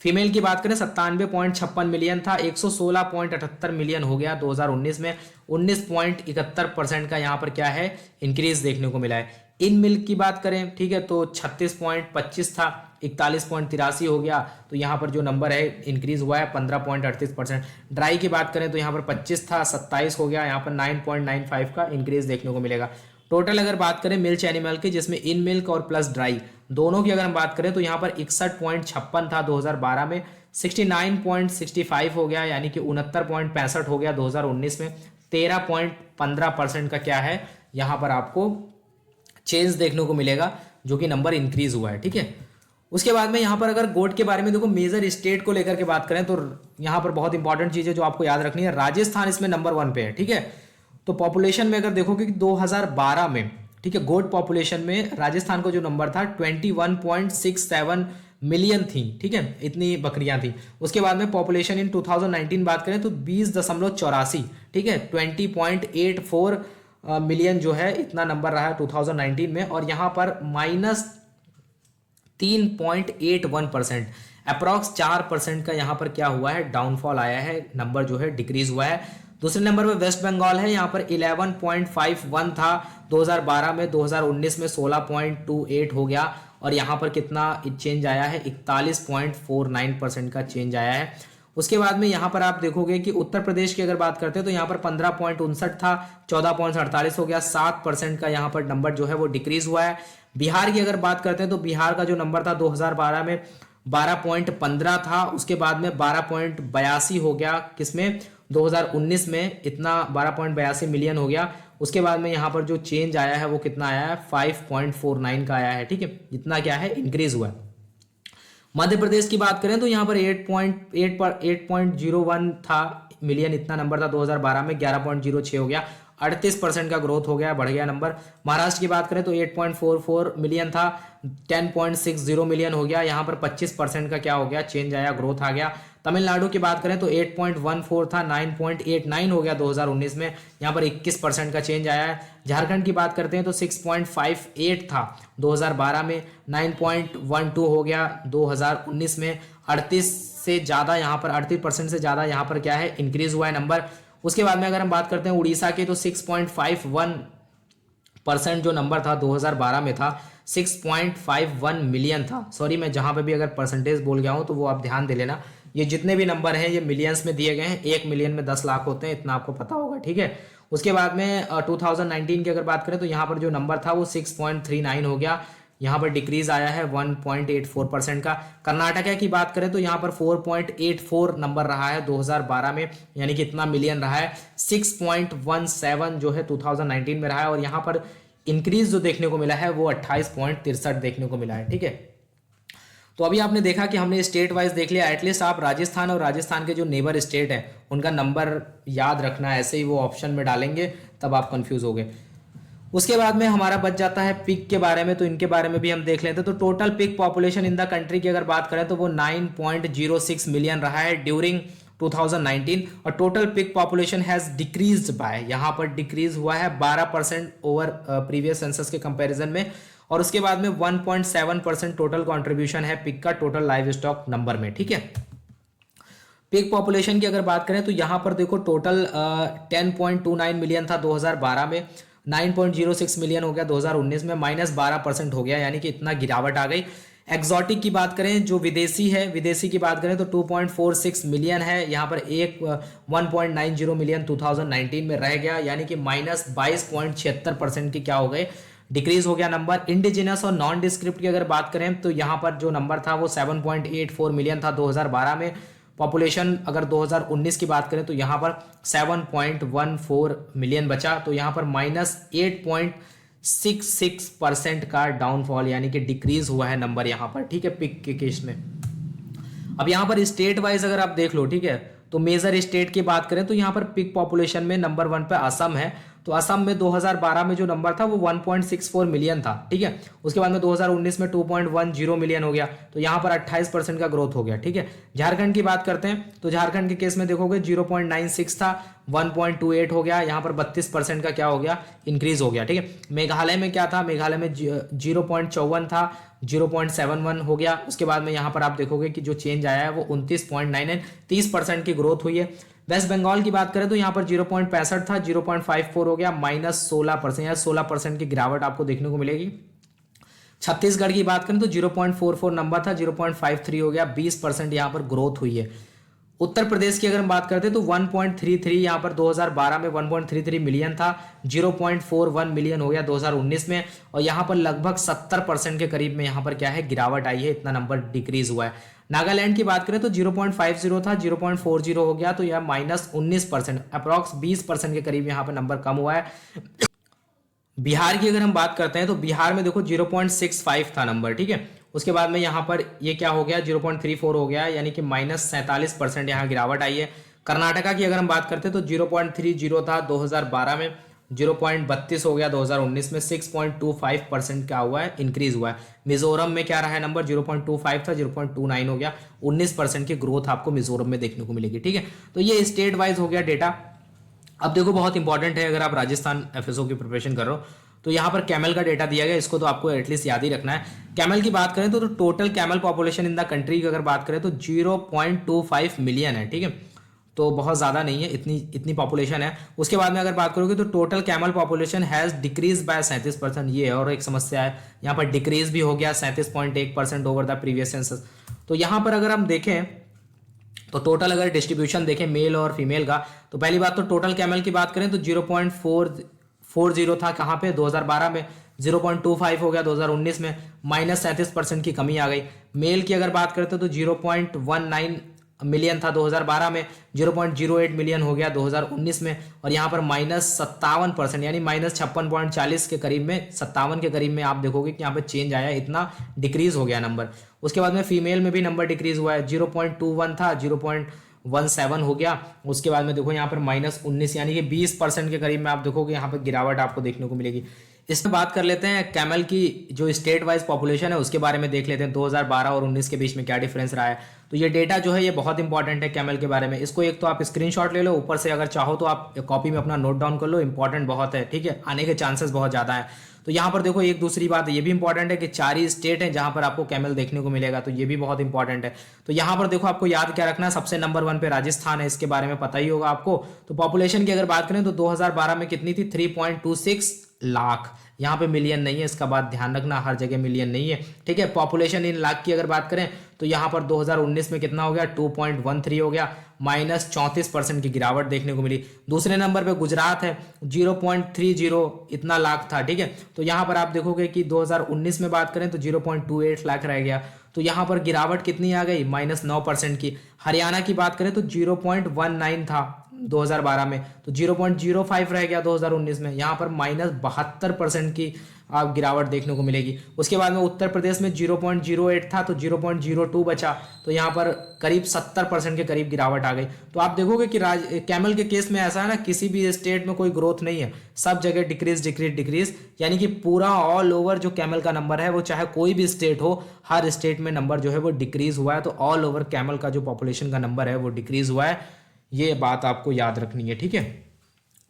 फीमेल की बात करें 97.56 मिलियन था, 116.78 मिलियन हो गया 2019 में, 19.71% का यहाँ पर क्या है, इंक्रीज देखने को मिला है। इन मिल्क की बात करें, ठीक है, तो 36.25 था, 41.83 हो गया, तो यहाँ पर जो नंबर है इंक्रीज हुआ है 15.38%। ड्राई की बात करें तो यहाँ पर 25 था, 27 हो गया, यहाँ पर 9.95 का इंक्रीज देखने को मिलेगा। टोटल अगर बात करें मिल्क एनिमल की जिसमें इन मिल्क और प्लस ड्राई दोनों की अगर हम बात करें तो यहाँ पर 61.56 था 2012 में, 69.65 हो गया यानी कि 69.65 हो गया 2019 में, 13.15% का क्या है यहाँ पर आपको चेंज देखने को मिलेगा जो कि नंबर इंक्रीज हुआ है, ठीक है। उसके बाद में यहाँ पर अगर गोट के बारे में देखो मेजर स्टेट को लेकर के बात करें तो यहाँ पर बहुत इंपॉर्टेंट चीज़ है जो आपको याद रखनी है, राजस्थान इसमें नंबर 1 पे है, ठीक है। तो पॉपुलेशन में अगर देखोगे कि 2012 में ठीक है। गोट पॉपुलेशन में राजस्थान का जो नंबर था 21.67 मिलियन थी, ठीक है, इतनी बकरियां थी। उसके बाद में पॉपुलेशन इन 2019 बात करें तो 20.84, ठीक है, 20.84 मिलियन जो है इतना नंबर रहा है 2019 में। और यहाँ पर -3.81%, अप्रॉक्स 4% का यहाँ पर क्या हुआ है, डाउनफॉल आया है, नंबर जो है डिक्रीज हुआ है। दूसरे नंबर पर वेस्ट बंगाल है, यहाँ पर 11.51 था 2012 में, 2019 में 16.28 हो गया। और यहाँ पर कितना चेंज आया है, 41.49% का चेंज आया है। उसके बाद में यहाँ पर आप देखोगे कि उत्तर प्रदेश की अगर बात करते हैं तो यहाँ पर 15.59 था, 14.48 हो गया, 7% का यहाँ पर नंबर जो है वो डिक्रीज हुआ है। बिहार की अगर बात करते हैं तो बिहार का जो नंबर था 2012 में 12.15 था, उसके बाद में 12.82 हो गया, किसमें, 2019 में इतना 12.82 मिलियन हो गया। उसके बाद में यहाँ पर जो चेंज आया है वो कितना आया है, 5.49 का आया है, ठीक है, इतना क्या है, इंक्रीज हुआ है। मध्य प्रदेश की बात करें तो यहाँ पर 8.01 था मिलियन, इतना नंबर था 2012 में, 11.06 हो गया, 38% का ग्रोथ हो गया, बढ़ गया नंबर। महाराष्ट्र की बात करें तो 8.44 मिलियन था, 10.60 मिलियन हो गया, यहाँ पर 25% का क्या हो गया, चेंज आया, ग्रोथ आ गया। तमिलनाडु की बात करें तो 8.14 था, 9.89 हो गया 2019 में, यहाँ पर 21% का चेंज आया है। झारखंड की बात करते हैं तो 6.58 था 2012 में, 9.12 हो गया 2019 में, 38 से ज़्यादा यहाँ पर 38% से ज़्यादा यहाँ पर क्या है, इंक्रीज हुआ है नंबर। उसके बाद में अगर हम बात करते हैं उड़ीसा के तो 6.51% जो नंबर था 2012 में था, 6.51 मिलियन था। सॉरी, मैं जहां पे भी अगर परसेंटेज बोल गया हूं तो वो आप ध्यान दे लेना, ये जितने भी नंबर हैं ये मिलियंस में दिए गए हैं, 1 मिलियन में 10 लाख होते हैं, इतना आपको पता होगा, ठीक है। उसके बाद में 2019 की अगर बात करें तो यहाँ पर जो नंबर था वो 6.39 हो गया, यहाँ पर डिक्रीज आया है 1.84% का। कर्नाटका की बात करें तो यहाँ पर 4.84 नंबर रहा है 2012 में, यानी कि इतना मिलियन रहा है। 6.17 जो है 2019 में रहा है, और यहाँ पर इंक्रीज जो देखने को मिला है वो 28.63 देखने को मिला है, ठीक है। तो अभी आपने देखा कि हमने स्टेट वाइज देख लिया, एटलीस्ट आप राजस्थान और राजस्थान के जो नेबर स्टेट है उनका नंबर याद रखना, ऐसे ही वो ऑप्शन में डालेंगे तब आप कंफ्यूज हो गए। उसके बाद में हमारा बच जाता है पिग के बारे में, तो इनके बारे में भी हम देख लेते हैं। तो total pig population in the country की अगर बात करें तो वो 9.06 मिलियन रहा है ड्यूरिंग 2019, और total pig population has decreased bye, यहाँ पर डिक्रीज हुआ है 12% ओवर प्रीवियस सेंसस के कंपैरिजन में। और उसके बाद में 1.7% टोटल कंट्रीब्यूशन है पिग का टोटल लाइव स्टॉक नंबर में, ठीक है। पिग पॉपुलेशन की अगर बात करें तो यहाँ पर देखो टोटल 10.29 मिलियन था 2012 में, 9.06 मिलियन हो गया 2019 में, -12% हो गया, यानी कि इतना गिरावट आ गई। एक्सोटिक की बात करें, जो विदेशी है, विदेशी की बात करें तो 2.46 मिलियन है, यहाँ पर 1.90 मिलियन 2019 में रह गया, यानी कि -22.76% की क्या हो गए, डिक्रीज हो गया नंबर। इंडिजिनस और नॉन डिस्क्रिप्ट की अगर बात करें तो यहाँ पर जो नंबर था वो 7.84 मिलियन था 2012 में। पॉपुलेशन अगर 2019 की बात करें तो यहाँ पर 7.14 मिलियन बचा, तो यहाँ पर -8.66% का डाउनफॉल, यानी कि डिक्रीज हुआ है नंबर यहाँ पर, ठीक है, पिक के केस में। अब यहाँ पर स्टेट वाइज अगर आप देख लो, ठीक है, तो मेजर स्टेट की बात करें तो यहाँ पर पिक पॉपुलेशन में नंबर 1 पे असम है। तो असम में 2012 में जो नंबर था वो 1.64 मिलियन था, ठीक है। उसके बाद में 2019 में 2.10 मिलियन हो गया, तो यहाँ पर 28% का ग्रोथ हो गया, ठीक है। झारखंड की बात करते हैं तो झारखंड के केस में देखोगे 0.96 था, 1.28 हो गया, यहाँ पर 32% का क्या हो गया, इंक्रीज हो गया, ठीक है। मेघालय में क्या था, मेघालय में 0.54 था, 0.71 हो गया। उसके बाद में यहाँ पर आप देखोगे कि जो चेंज आया है वो 29.99, 30% की ग्रोथ हुई है। वेस्ट बंगाल की बात करें तो यहाँ पर 0.65 था, 0.54 हो गया, -16% या 16% की गिरावट आपको देखने को मिलेगी। छत्तीसगढ़ की बात करें तो 0.44 नंबर था, 0.53 हो गया, 20% यहाँ पर ग्रोथ हुई है। उत्तर प्रदेश की अगर हम बात करते हैं तो 1.33 यहाँ पर 2012 में 1.33 मिलियन था, 0.41 मिलियन हो गया 2019 में, और यहाँ पर लगभग 70% के करीब में यहाँ पर क्या है, गिरावट आई है, इतना नंबर डिक्रीज हुआ है। नागालैंड की बात करें तो 0.50 था, 0.40 हो गया, तो यह -19%, अप्रॉक्स 20% के करीब यहाँ पर नंबर कम हुआ है। बिहार की अगर हम बात करते हैं तो बिहार में देखो 0.65 था नंबर, ठीक है। उसके बाद में यहाँ पर ये क्या हो गया, 0.34 हो गया, यानी कि -47% यहाँ गिरावट आई है। कर्नाटका की अगर हम बात करते हैं तो 0.30 था 2012 में, 0.32 हो गया 2019 में, 6.25% क्या हुआ है, इंक्रीज हुआ है। मिजोरम में क्या रहा है नंबर, 0.25 था, 0.29 हो गया, 19% की ग्रोथ आपको मिजोरम में देखने को मिलेगी। ठीक है, तो ये स्टेट वाइज हो गया डेटा। अब देखो बहुत इंपॉर्टेंट है, अगर आप राजस्थान एफएसओ की प्रिपरेशन कर रहे हो तो यहाँ पर कैमल का डेटा दिया गया, इसको तो आपको एटलीस्ट याद ही रखना है। कैमल की बात करें तो total camel population in the country की अगर बात करें तो 0.25 मिलियन है। ठीक है, तो बहुत ज़्यादा नहीं है, इतनी इतनी पॉपुलेशन है। उसके बाद में अगर बात करोगे तो total camel population has decrease by 37%, ये और एक समस्या है, यहाँ पर डिक्रीज भी हो गया 37.1% ओवर द प्रीवियस सेंसस। तो यहाँ पर अगर हम देखें तो टोटल अगर डिस्ट्रीब्यूशन देखें मेल और फीमेल का, तो पहली बात तो टोटल कैमल की बात करें तो 0.440 था कहाँ पे, 2012 में, 0.25 हो गया 2019 में, -37% की कमी आ गई। मेल की अगर बात करते तो 0.19 मिलियन था 2012 में, 0.08 मिलियन हो गया 2019 में, और यहाँ पर -57% यानी -56.40 के करीब में, 57 के करीब में आप देखोगे कि यहाँ पे चेंज आया, इतना डिक्रीज हो गया नंबर। उसके बाद में फीमेल में भी नंबर डिक्रीज हुआ है, 0.21 था 0.17 हो गया। उसके बाद में देखो यहाँ पर -19 यानी कि 20% के करीब में आप देखोगे यहाँ पर गिरावट आपको देखने को मिलेगी। इसमें बात कर लेते हैं कैमल की जो स्टेट वाइज पॉपुलेशन है उसके बारे में देख लेते हैं, 2012 और 19 के बीच में क्या डिफरेंस रहा है। तो ये डेटा जो है ये बहुत इंपॉर्टेंट है कैमल के बारे में, इसको एक तो आप स्क्रीनशॉट ले लो, ऊपर से अगर चाहो तो आप कॉपी में अपना नोट डाउन कर लो, इंपॉर्टेंट बहुत है। ठीक है, आने के चांसेस बहुत ज़्यादा है। तो यहाँ पर देखो एक दूसरी बात ये भी इंपॉर्टेंट है कि 4 ही स्टेट हैं जहाँ पर आपको कैमल देखने को मिलेगा, तो ये भी बहुत इंपॉर्टेंट है। तो यहाँ पर देखो आपको याद क्या रखना है, सबसे नंबर 1 पे राजस्थान है, इसके बारे में पता ही होगा आपको। तो पॉपुलेशन की अगर बात करें तो 2012 में कितनी थी, 3.26 लाख, यहाँ पे मिलियन नहीं है, इसका बात ध्यान रखना, हर जगह मिलियन नहीं है। ठीक है, पॉपुलेशन इन लाख की अगर बात करें तो यहाँ पर 2019 में कितना हो गया, 2.13 हो गया, -34% की गिरावट देखने को मिली। दूसरे नंबर पे गुजरात है, 0.30 इतना लाख था। ठीक है, तो यहाँ पर आप देखोगे कि 2019 में बात करें तो 0.28 लाख रह गया, तो यहाँ पर गिरावट कितनी आ गई, -9% की। हरियाणा की बात करें तो 0.19 था 2012 में, तो 0.05 रह गया 2019 में, यहाँ पर -72% की आप गिरावट देखने को मिलेगी। उसके बाद में उत्तर प्रदेश में 0.08 था तो 0.02 बचा, तो यहाँ पर करीब 70% के करीब गिरावट आ गई। तो आप देखोगे कि कैमल के केस में ऐसा है ना, किसी भी स्टेट में कोई ग्रोथ नहीं है, सब जगह डिक्रीज डिक्रीज डिक्रीज, यानी कि पूरा ऑल ओवर जो कैमल का नंबर है वो चाहे कोई भी स्टेट हो, हर स्टेट में नंबर जो है वो डिक्रीज हुआ है। तो ऑल ओवर कैमल का जो पॉपुलेशन का नंबर है वो डिक्रीज हुआ है, ये बात आपको याद रखनी है। ठीक है,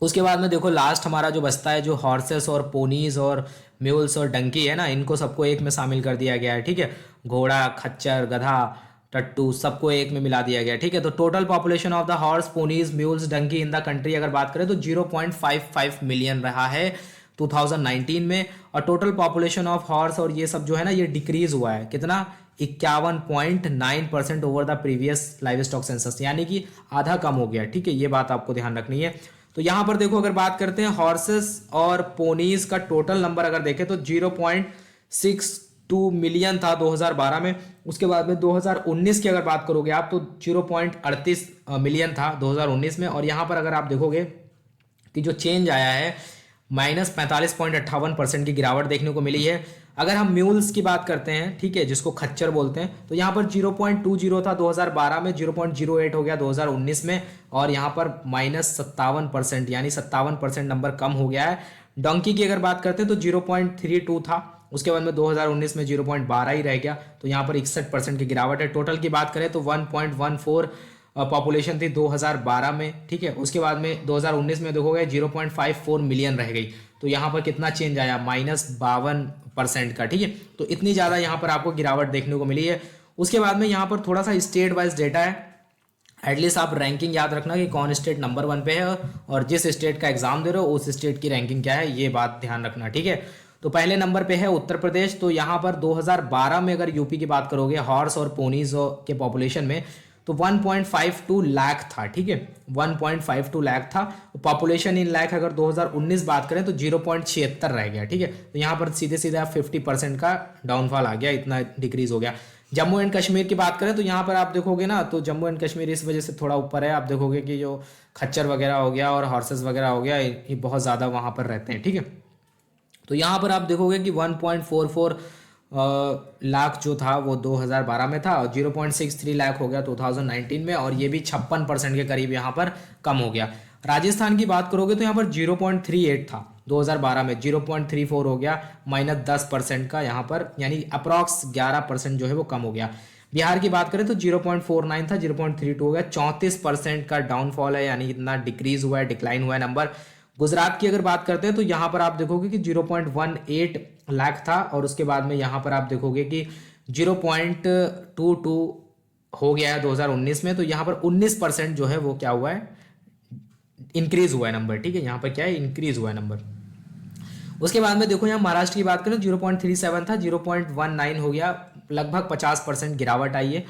उसके बाद में देखो लास्ट हमारा जो बचता है, जो हॉर्सेस और पोनीज और म्यूल्स और डंकी है ना, इनको सबको एक में शामिल कर दिया गया है। ठीक है, घोड़ा, खच्चर, गधा, टट्टू सबको एक में मिला दिया गया। ठीक है, तो total population of the horse, ponies, mules, donkey in the country अगर बात करें तो 0.55 मिलियन रहा है 2019 में, और टोटल पॉपुलेशन ऑफ हॉर्स और ये सब जो है ना ये डिक्रीज हुआ है, कितना, 51.9% over the previous live stock census, यानी कि आधा कम हो गया। ठीक है, ये बात आपको ध्यान रखनी है। तो यहाँ पर देखो अगर बात करते हैं हॉर्सेस और पोनीज का टोटल नंबर अगर देखें तो 0.62 मिलियन था 2012 में। उसके बाद में 2019 की अगर बात करोगे आप तो 0.38 मिलियन था 2019 में, और यहाँ पर अगर आप देखोगे कि जो चेंज आया है -45.58% की गिरावट देखने को मिली है। अगर हम म्यूल्स की बात करते हैं, ठीक है, जिसको खच्चर बोलते हैं, तो यहाँ पर 0.20 था 2012 में, 0.08 हो गया 2019 में, और यहाँ पर -57% यानी 57% नंबर कम हो गया है। डोंकी की अगर बात करते हैं तो 0.32 था, उसके बाद में 2019 में 0.12 ही रह गया, तो यहाँ पर 61% की गिरावट है। टोटल की बात करें तो 1.14 पॉपुलेशन थी 2012 में। ठीक है, उसके बाद में 2019 में देखोगे 0.54 मिलियन रह गई, तो यहाँ पर कितना चेंज आया, -52% का। ठीक है, तो इतनी ज़्यादा यहाँ पर आपको गिरावट देखने को मिली है। उसके बाद में यहाँ पर थोड़ा सा स्टेट वाइज डेटा है, एटलीस्ट आप रैंकिंग याद रखना कि कौन स्टेट नंबर 1 पे है, और जिस स्टेट का एग्जाम दे रहे हो उस स्टेट की रैंकिंग क्या है, ये बात ध्यान रखना। ठीक है, तो पहले नंबर पे है उत्तर प्रदेश, तो यहाँ पर 2012 में अगर यूपी की बात करोगे हॉर्स और पोनीज के पॉपुलेशन में तो 1.52 लाख था। ठीक है, 1.52 लाख था। पॉपुलेशन इन लाख अगर 2019 बात करें तो 0.76 रह गया। ठीक है, तो यहाँ पर सीधे सीधे आप 50% का डाउनफॉल आ गया, इतना डिक्रीज हो गया। जम्मू एंड कश्मीर की बात करें तो यहाँ पर आप देखोगे ना, तो जम्मू एंड कश्मीर इस वजह से थोड़ा ऊपर है, आप देखोगे कि जो खच्चर वगैरह हो गया और हॉर्सेस वगैरह हो गया, ये बहुत ज़्यादा वहाँ पर रहते हैं। ठीक है, तो यहाँ पर आप देखोगे कि 1.44 लाख जो था वो 2012 में था, और 0.63 लाख हो गया 2019 में, और ये भी 56% के करीब यहाँ पर कम हो गया। राजस्थान की बात करोगे तो यहाँ पर 0.38 था 2012 में, 0.34 हो गया, -10% का यहाँ पर, यानी अप्रॉक्स 11% जो है वो कम हो गया। बिहार की बात करें तो 0.49 था, 0.32 हो गया, 34% का डाउनफॉल है, यानी इतना डिक्रीज हुआ है, डिक्लाइन हुआ है नंबर। गुजरात की अगर बात करते हैं तो यहाँ पर आप देखोगे कि 0.18 लाख था, और उसके बाद में यहाँ पर आप देखोगे कि 0.22 हो गया है 2019 में। तो यहाँ पर 19% जो है वो क्या हुआ है, इंक्रीज हुआ है नंबर, ठीक है, यहाँ पर क्या है, इंक्रीज हुआ है नंबर। उसके बाद में देखो यहाँ महाराष्ट्र की बात करें 0.37 था, 0.19 हो गया, लगभग 50% गिरावट आई है।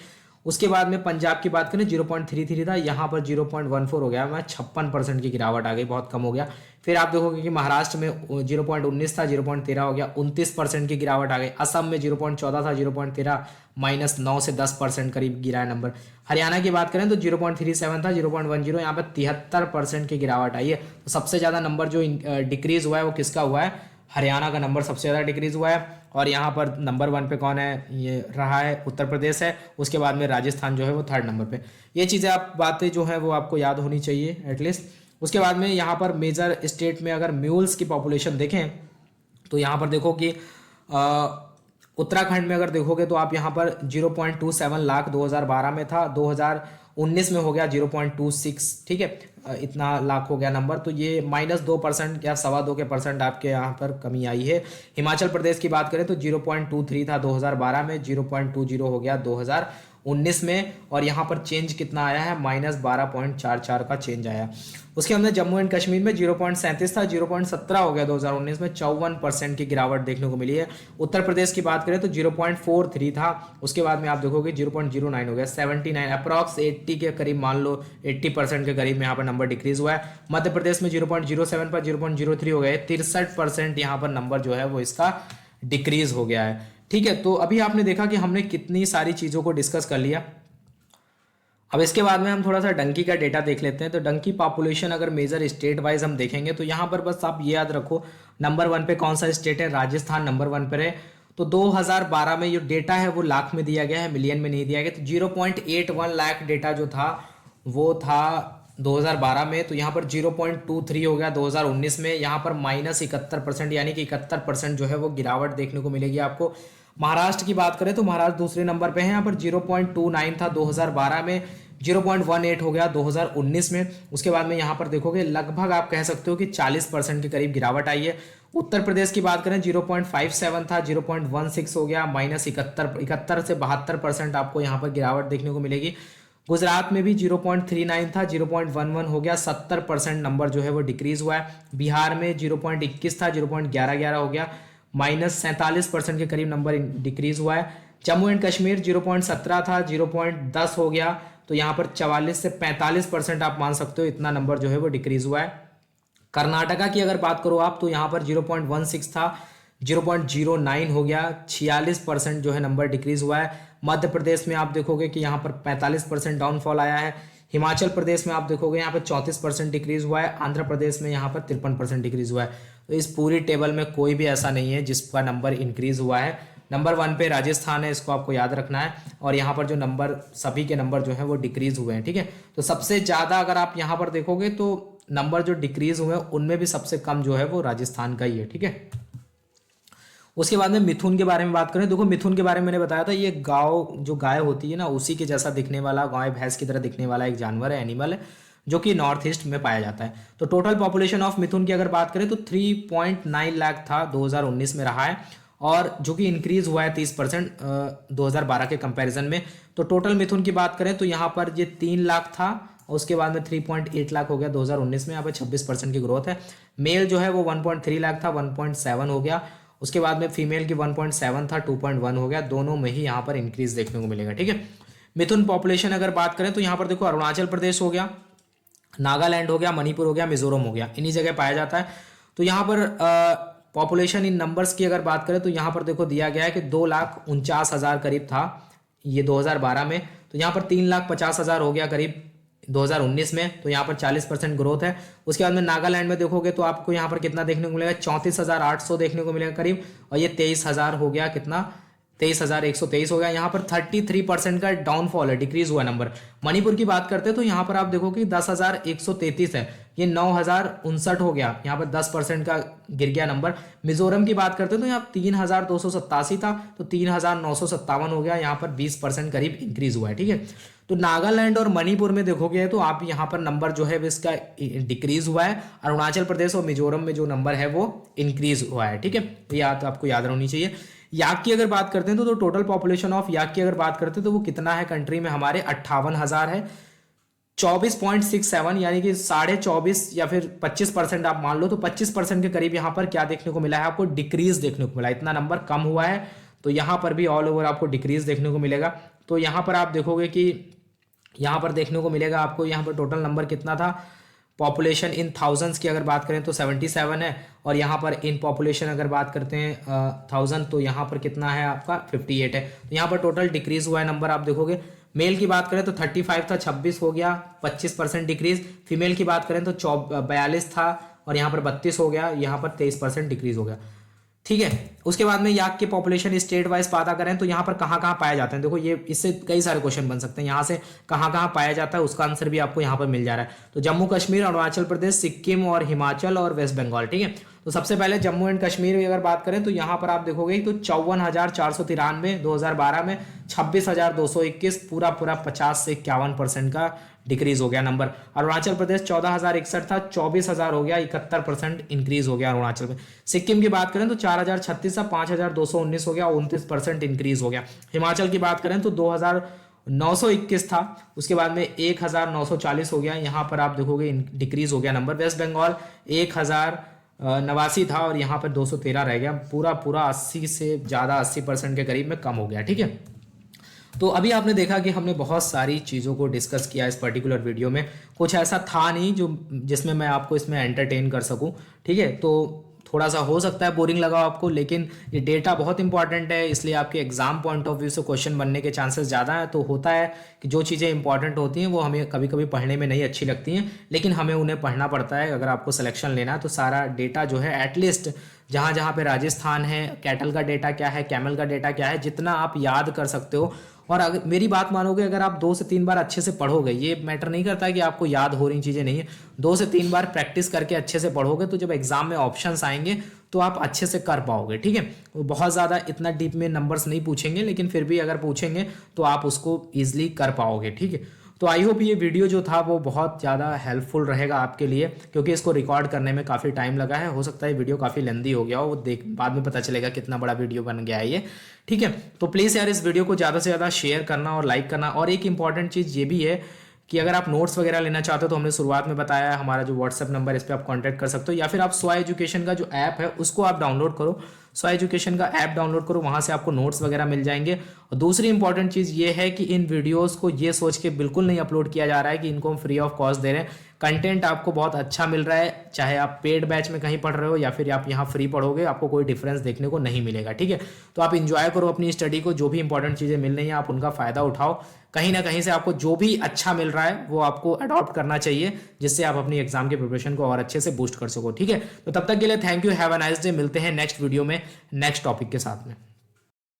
उसके बाद में पंजाब की बात करें 0.33 था, यहाँ पर 0.14 हो गया, मैं 56% की गिरावट आ गई, बहुत कम हो गया। फिर आप देखोगे कि महाराष्ट्र में 0.19 था, 0.13 हो गया, 29% की गिरावट आ गई। असम में 0.14 था, 0.13, -9 से 10% करीब गिरा है नंबर। हरियाणा की बात करें तो 0.37 था, 0.10, यहाँ पर 73% की गिरावट आई है। तो सबसे ज़्यादा नंबर जो डिक्रीज हुआ है वो किसका हुआ है, हरियाणा का नंबर सबसे ज़्यादा डिक्रीज हुआ है। और यहाँ पर नंबर 1 पे कौन है, ये रहा है उत्तर प्रदेश है। उसके बाद में राजस्थान जो है वो 3rd नंबर पे। ये चीज़ें आप बातें जो है वो आपको याद होनी चाहिए एटलीस्ट। उसके बाद में यहाँ पर मेजर स्टेट में अगर म्यूल्स की पॉपुलेशन देखें तो यहाँ पर देखो कि उत्तराखंड में अगर देखोगे तो आप यहाँ पर 0.27 लाख 2012 में था, 2019 में हो गया 0.26, ठीक है, इतना लाख हो गया नंबर। तो ये -2% या 2.25% आपके यहाँ पर कमी आई है। हिमाचल प्रदेश की बात करें तो 0.23 था 2012 में, 0.20 हो गया 2019 में, और यहाँ पर चेंज कितना आया है, -12.44 का चेंज आया। उसके अंदर जम्मू एंड कश्मीर में 0.37 था, 0.17 हो गया 2019 में, 54% की गिरावट देखने को मिली है। उत्तर प्रदेश की बात करें तो 0.43 था, उसके बाद में आप देखोगे 0.09 हो गया, 79, अप्रॉक्स 80 के करीब, मान लो 80% के करीब यहाँ पर नंबर डिक्रीज हुआ है। मध्य प्रदेश में 0.07 पर 0.03 हो गया, 63% यहाँ पर नंबर जो है वो इसका डिक्रीज हो गया है, ठीक है। तो अभी आपने देखा कि हमने कितनी सारी चीज़ों को डिस्कस कर लिया। अब इसके बाद में हम थोड़ा सा डंकी का डेटा देख लेते हैं। तो डंकी पॉपुलेशन अगर मेजर स्टेट वाइज हम देखेंगे तो यहाँ पर बस आप ये याद रखो, नंबर 1 पे कौन सा स्टेट है, राजस्थान नंबर 1 पर है। तो 2012 में जो डेटा है वो लाख में दिया गया है, मिलियन में नहीं दिया गया। तो 0.81 लाख डेटा जो था वो था 2012 में, तो यहाँ पर 0.23 हो गया 2019 में, यहाँ पर -71%, यानी कि 71% जो है वो गिरावट देखने को मिलेगी आपको। महाराष्ट्र की बात करें तो महाराष्ट्र दूसरे नंबर पे है, यहाँ पर 0.29 था 2012 में, 0.18 हो गया 2019 में। उसके बाद में यहाँ पर देखोगे लगभग आप कह सकते हो कि 40% के करीब गिरावट आई है। उत्तर प्रदेश की बात करें 0.57 था, 0.16 हो गया, -71 से 72% आपको यहाँ पर गिरावट देखने को मिलेगी। गुजरात में भी 0.39 था, 0.11 हो गया, 70% नंबर जो है वो डिक्रीज हुआ है। बिहार में 0.21 था, 0.11 हो गया, -47% के करीब नंबर डिक्रीज हुआ है। जम्मू एंड कश्मीर 0.17 था, 0.10 हो गया, तो यहाँ पर 44 से 45% आप मान सकते हो इतना नंबर जो है वो डिक्रीज हुआ है। कर्नाटका की अगर बात करो आप तो यहाँ पर 0.16 था, 0.09 हो गया, 46% जो है नंबर डिक्रीज हुआ है। मध्य प्रदेश में आप देखोगे कि यहाँ पर 45% डाउनफॉल आया है। हिमाचल प्रदेश में आप देखोगे यहाँ पर 34% डिक्रीज हुआ है। आंध्र प्रदेश में यहाँ पर 53% डिक्रीज हुआ है। तो इस पूरी टेबल में कोई भी ऐसा नहीं है जिसका नंबर इंक्रीज हुआ है। नंबर 1 पे राजस्थान है, इसको आपको याद रखना है। और यहाँ पर जो नंबर, सभी के नंबर जो है वो डिक्रीज हुए हैं, ठीक है। तो सबसे ज़्यादा अगर आप यहाँ पर देखोगे तो नंबर जो डिक्रीज हुए हैं उनमें भी सबसे कम जो है वो राजस्थान का ही है, ठीक है। उसके बाद में मिथुन के बारे में बात करें, देखो मिथुन के बारे में मैंने बताया था, ये गाय, जो गाय होती है ना, उसी के जैसा दिखने वाला, गाय भैंस की तरह दिखने वाला एक जानवर है, एनिमल है, जो कि नॉर्थ ईस्ट में पाया जाता है। तो टोटल पॉपुलेशन ऑफ मिथुन की अगर बात करें तो 3.9 लाख था 2019 में रहा है, और जो कि इंक्रीज हुआ है 30% 2012 के कंपैरिजन में। तो टोटल मिथुन की बात करें तो यहाँ पर ये 3 लाख था, और उसके बाद में 3.8 लाख हो गया 2019 में, यहाँ पर 26% की ग्रोथ है। मेल जो है वो 1.3 लाख था, 1.7 हो गया। उसके बाद में फीमेल की 1.7 था, 2.1 हो गया। दोनों में ही यहाँ पर इंक्रीज देखने को मिलेगा, ठीक है। मिथुन पॉपुलेशन अगर बात करें तो यहाँ पर देखो अरुणाचल प्रदेश हो गया, नागालैंड हो गया, मणिपुर हो गया, मिजोरम हो गया, इन्हीं जगह पाया जाता है। तो यहाँ पर पॉपुलेशन इन नंबर्स की अगर बात करें तो यहाँ पर देखो दिया गया है कि 2,49,000 करीब था ये 2012 में। तो यहाँ पर 3,50,000 हो गया करीब 2019 में, तो यहाँ पर 40% ग्रोथ है। उसके बाद में नागालैंड में देखोगे तो आपको यहाँ पर कितना देखने को मिलेगा, 34,800 देखने को मिलेगा करीब, और ये 23,000 हो गया कितना, 23,123 हो गया। यहाँ पर 33% का डाउनफॉल है, डिक्रीज हुआ नंबर। मणिपुर की बात करते हैं तो यहाँ पर आप देखो कि 10,133 है, ये 9,059 हो गया, यहाँ पर 10% का गिर गया नंबर। मिजोरम की बात करते हैं तो यहाँ 3,287 था, तो 3,957 हो गया, यहाँ पर 20% करीब इंक्रीज हुआ है, ठीक है। तो नागालैंड और मणिपुर में देखोगे तो आप यहाँ पर नंबर जो है इसका डिक्रीज हुआ है। अरुणाचल प्रदेश और मिजोरम में जो नंबर है वो इंक्रीज हुआ है, ठीक है। तो याद आपको याद रहनी चाहिए। याक की अगर बात करते हैं तो टोटल पॉपुलेशन ऑफ याक की अगर बात करते हैं तो वो कितना है कंट्री में, हमारे 58,000 है। 24.67 यानी कि 24.5 या फिर 25% आप मान लो, तो 25% के करीब यहाँ पर क्या देखने को मिला है आपको, डिक्रीज देखने को मिला, इतना नंबर कम हुआ है। तो यहाँ पर भी ऑल ओवर आपको डिक्रीज देखने को मिलेगा। तो यहाँ पर आप देखोगे कि यहाँ पर देखने को मिलेगा आपको, यहाँ पर टोटल नंबर कितना था, पॉपुलेशन इन थाउजेंड्स की अगर बात करें तो 77 है, और यहाँ पर इन पॉपुलेशन अगर बात करते हैं 1000 तो यहाँ पर कितना है आपका 58 है। तो यहाँ पर टोटल डिक्रीज हुआ है नंबर आप देखोगे। मेल की बात करें तो 35 था, 26 हो गया, 25% डिक्रीज। फीमेल की बात करें तो 42 था और यहाँ पर 32 हो गया, यहाँ पर 23% डिक्रीज हो गया, ठीक है। उसके बाद में याक की पॉपुलेशन स्टेट वाइज पता करें तो यहाँ पर कहाँ कहाँ पाए जाते हैं, देखो ये इससे कई सारे क्वेश्चन बन सकते हैं, यहाँ से कहाँ कहाँ पाया जाता है उसका आंसर भी आपको यहाँ पर मिल जा रहा है। तो जम्मू कश्मीर, अरुणाचल प्रदेश, सिक्किम और हिमाचल और वेस्ट बंगाल, ठीक है। तो सबसे पहले जम्मू एंड कश्मीर की अगर बात करें तो यहाँ पर आप देखोगे तो 54,493 2012 में, 26,221, पूरा 50 से 51% का डिक्रीज हो गया नंबर। अरुणाचल प्रदेश 14,061 था, 24,000 हो गया, 71% इंक्रीज हो गया अरुणाचल में। सिक्किम की बात करें तो 4,036 था, 5,219 हो गया, 29% इंक्रीज हो गया। हिमाचल की बात करें तो 2,921 था, उसके बाद में 1,940 हो गया, यहाँ पर आप देखोगे डिक्रीज हो गया नंबर। वेस्ट बंगाल 1,089 था और यहाँ पर 213 रह गया, पूरा 80 से ज़्यादा 80% के करीब में कम हो गया, ठीक है। तो अभी आपने देखा कि हमने बहुत सारी चीज़ों को डिस्कस किया इस पर्टिकुलर वीडियो में, कुछ ऐसा था नहीं जो जिसमें मैं आपको इसमें एंटरटेन कर सकूं, ठीक है। तो थोड़ा सा हो सकता है बोरिंग लगा आपको, लेकिन ये डेटा बहुत इंपॉर्टेंट है, इसलिए आपके एग्जाम पॉइंट ऑफ व्यू से क्वेश्चन बनने के चांसेस ज़्यादा हैं। तो होता है कि जो चीज़ें इंपॉर्टेंट होती हैं वो हमें कभी कभी पढ़ने में नहीं अच्छी लगती हैं, लेकिन हमें उन्हें पढ़ना पड़ता है। अगर आपको सिलेक्शन लेना है तो सारा डेटा जो है एटलीस्ट जहाँ जहाँ पे राजस्थान है, कैटल का डेटा क्या है, कैमल का डेटा क्या है, जितना आप याद कर सकते हो। और अगर मेरी बात मानोगे, अगर आप 2 से 3 बार अच्छे से पढ़ोगे, ये मैटर नहीं करता कि आपको याद हो रही चीज़ें नहीं है, 2 से 3 बार प्रैक्टिस करके अच्छे से पढ़ोगे तो जब एग्जाम में ऑप्शंस आएंगे तो आप अच्छे से कर पाओगे, ठीक है। वो बहुत ज़्यादा इतना डीप में नंबर्स नहीं पूछेंगे, लेकिन फिर भी अगर पूछेंगे तो आप उसको ईजिली कर पाओगे, ठीक है। तो आई होप ये वीडियो जो था वो बहुत ज़्यादा हेल्पफुल रहेगा आपके लिए, क्योंकि इसको रिकॉर्ड करने में काफ़ी टाइम लगा है। हो सकता है वीडियो काफ़ी लेंदी हो गया हो, वो देख बाद में पता चलेगा कितना बड़ा वीडियो बन गया है ये, ठीक है। तो प्लीज़ यार इस वीडियो को ज़्यादा से ज़्यादा शेयर करना और लाइक करना। और एक इंपॉर्टेंट चीज़ ये भी है कि अगर आप नोट्स वगैरह लेना चाहते हो तो हमने शुरुआत में बताया है हमारा जो व्हाट्सएप नंबर, इस पर आप कांटेक्ट कर सकते हो, या फिर आप स्वा एजुकेशन का जो ऐप है उसको आप डाउनलोड करो, स्वा एजुकेशन का ऐप डाउनलोड करो, वहाँ से आपको नोट्स वगैरह मिल जाएंगे। और दूसरी इंपॉर्टेंट चीज़ ये है कि इन वीडियोज़ को ये सोच के बिल्कुल नहीं अपलोड किया जा रहा है कि इनको हम फ्री ऑफ कॉस्ट दे रहे हैं। कंटेंट आपको बहुत अच्छा मिल रहा है, चाहे आप पेड बैच में कहीं पढ़ रहे हो या फिर आप यहाँ फ्री पढ़ोगे, आपको कोई डिफरेंस देखने को नहीं मिलेगा, ठीक है। तो आप इंजॉय करो अपनी स्टडी को, जो भी इंपॉर्टेंट चीज़ें मिल रही हैं आप उनका फ़ायदा उठाओ। कहीं ना कहीं से आपको जो भी अच्छा मिल रहा है वो आपको अडॉप्ट करना चाहिए, जिससे आप अपनी एग्जाम के प्रिपरेशन को और अच्छे से बूस्ट कर सको, ठीक है। तो तब तक के लिए thank you, have a nice day. मिलते हैं नेक्स्ट वीडियो में नेक्स्ट टॉपिक के साथ में।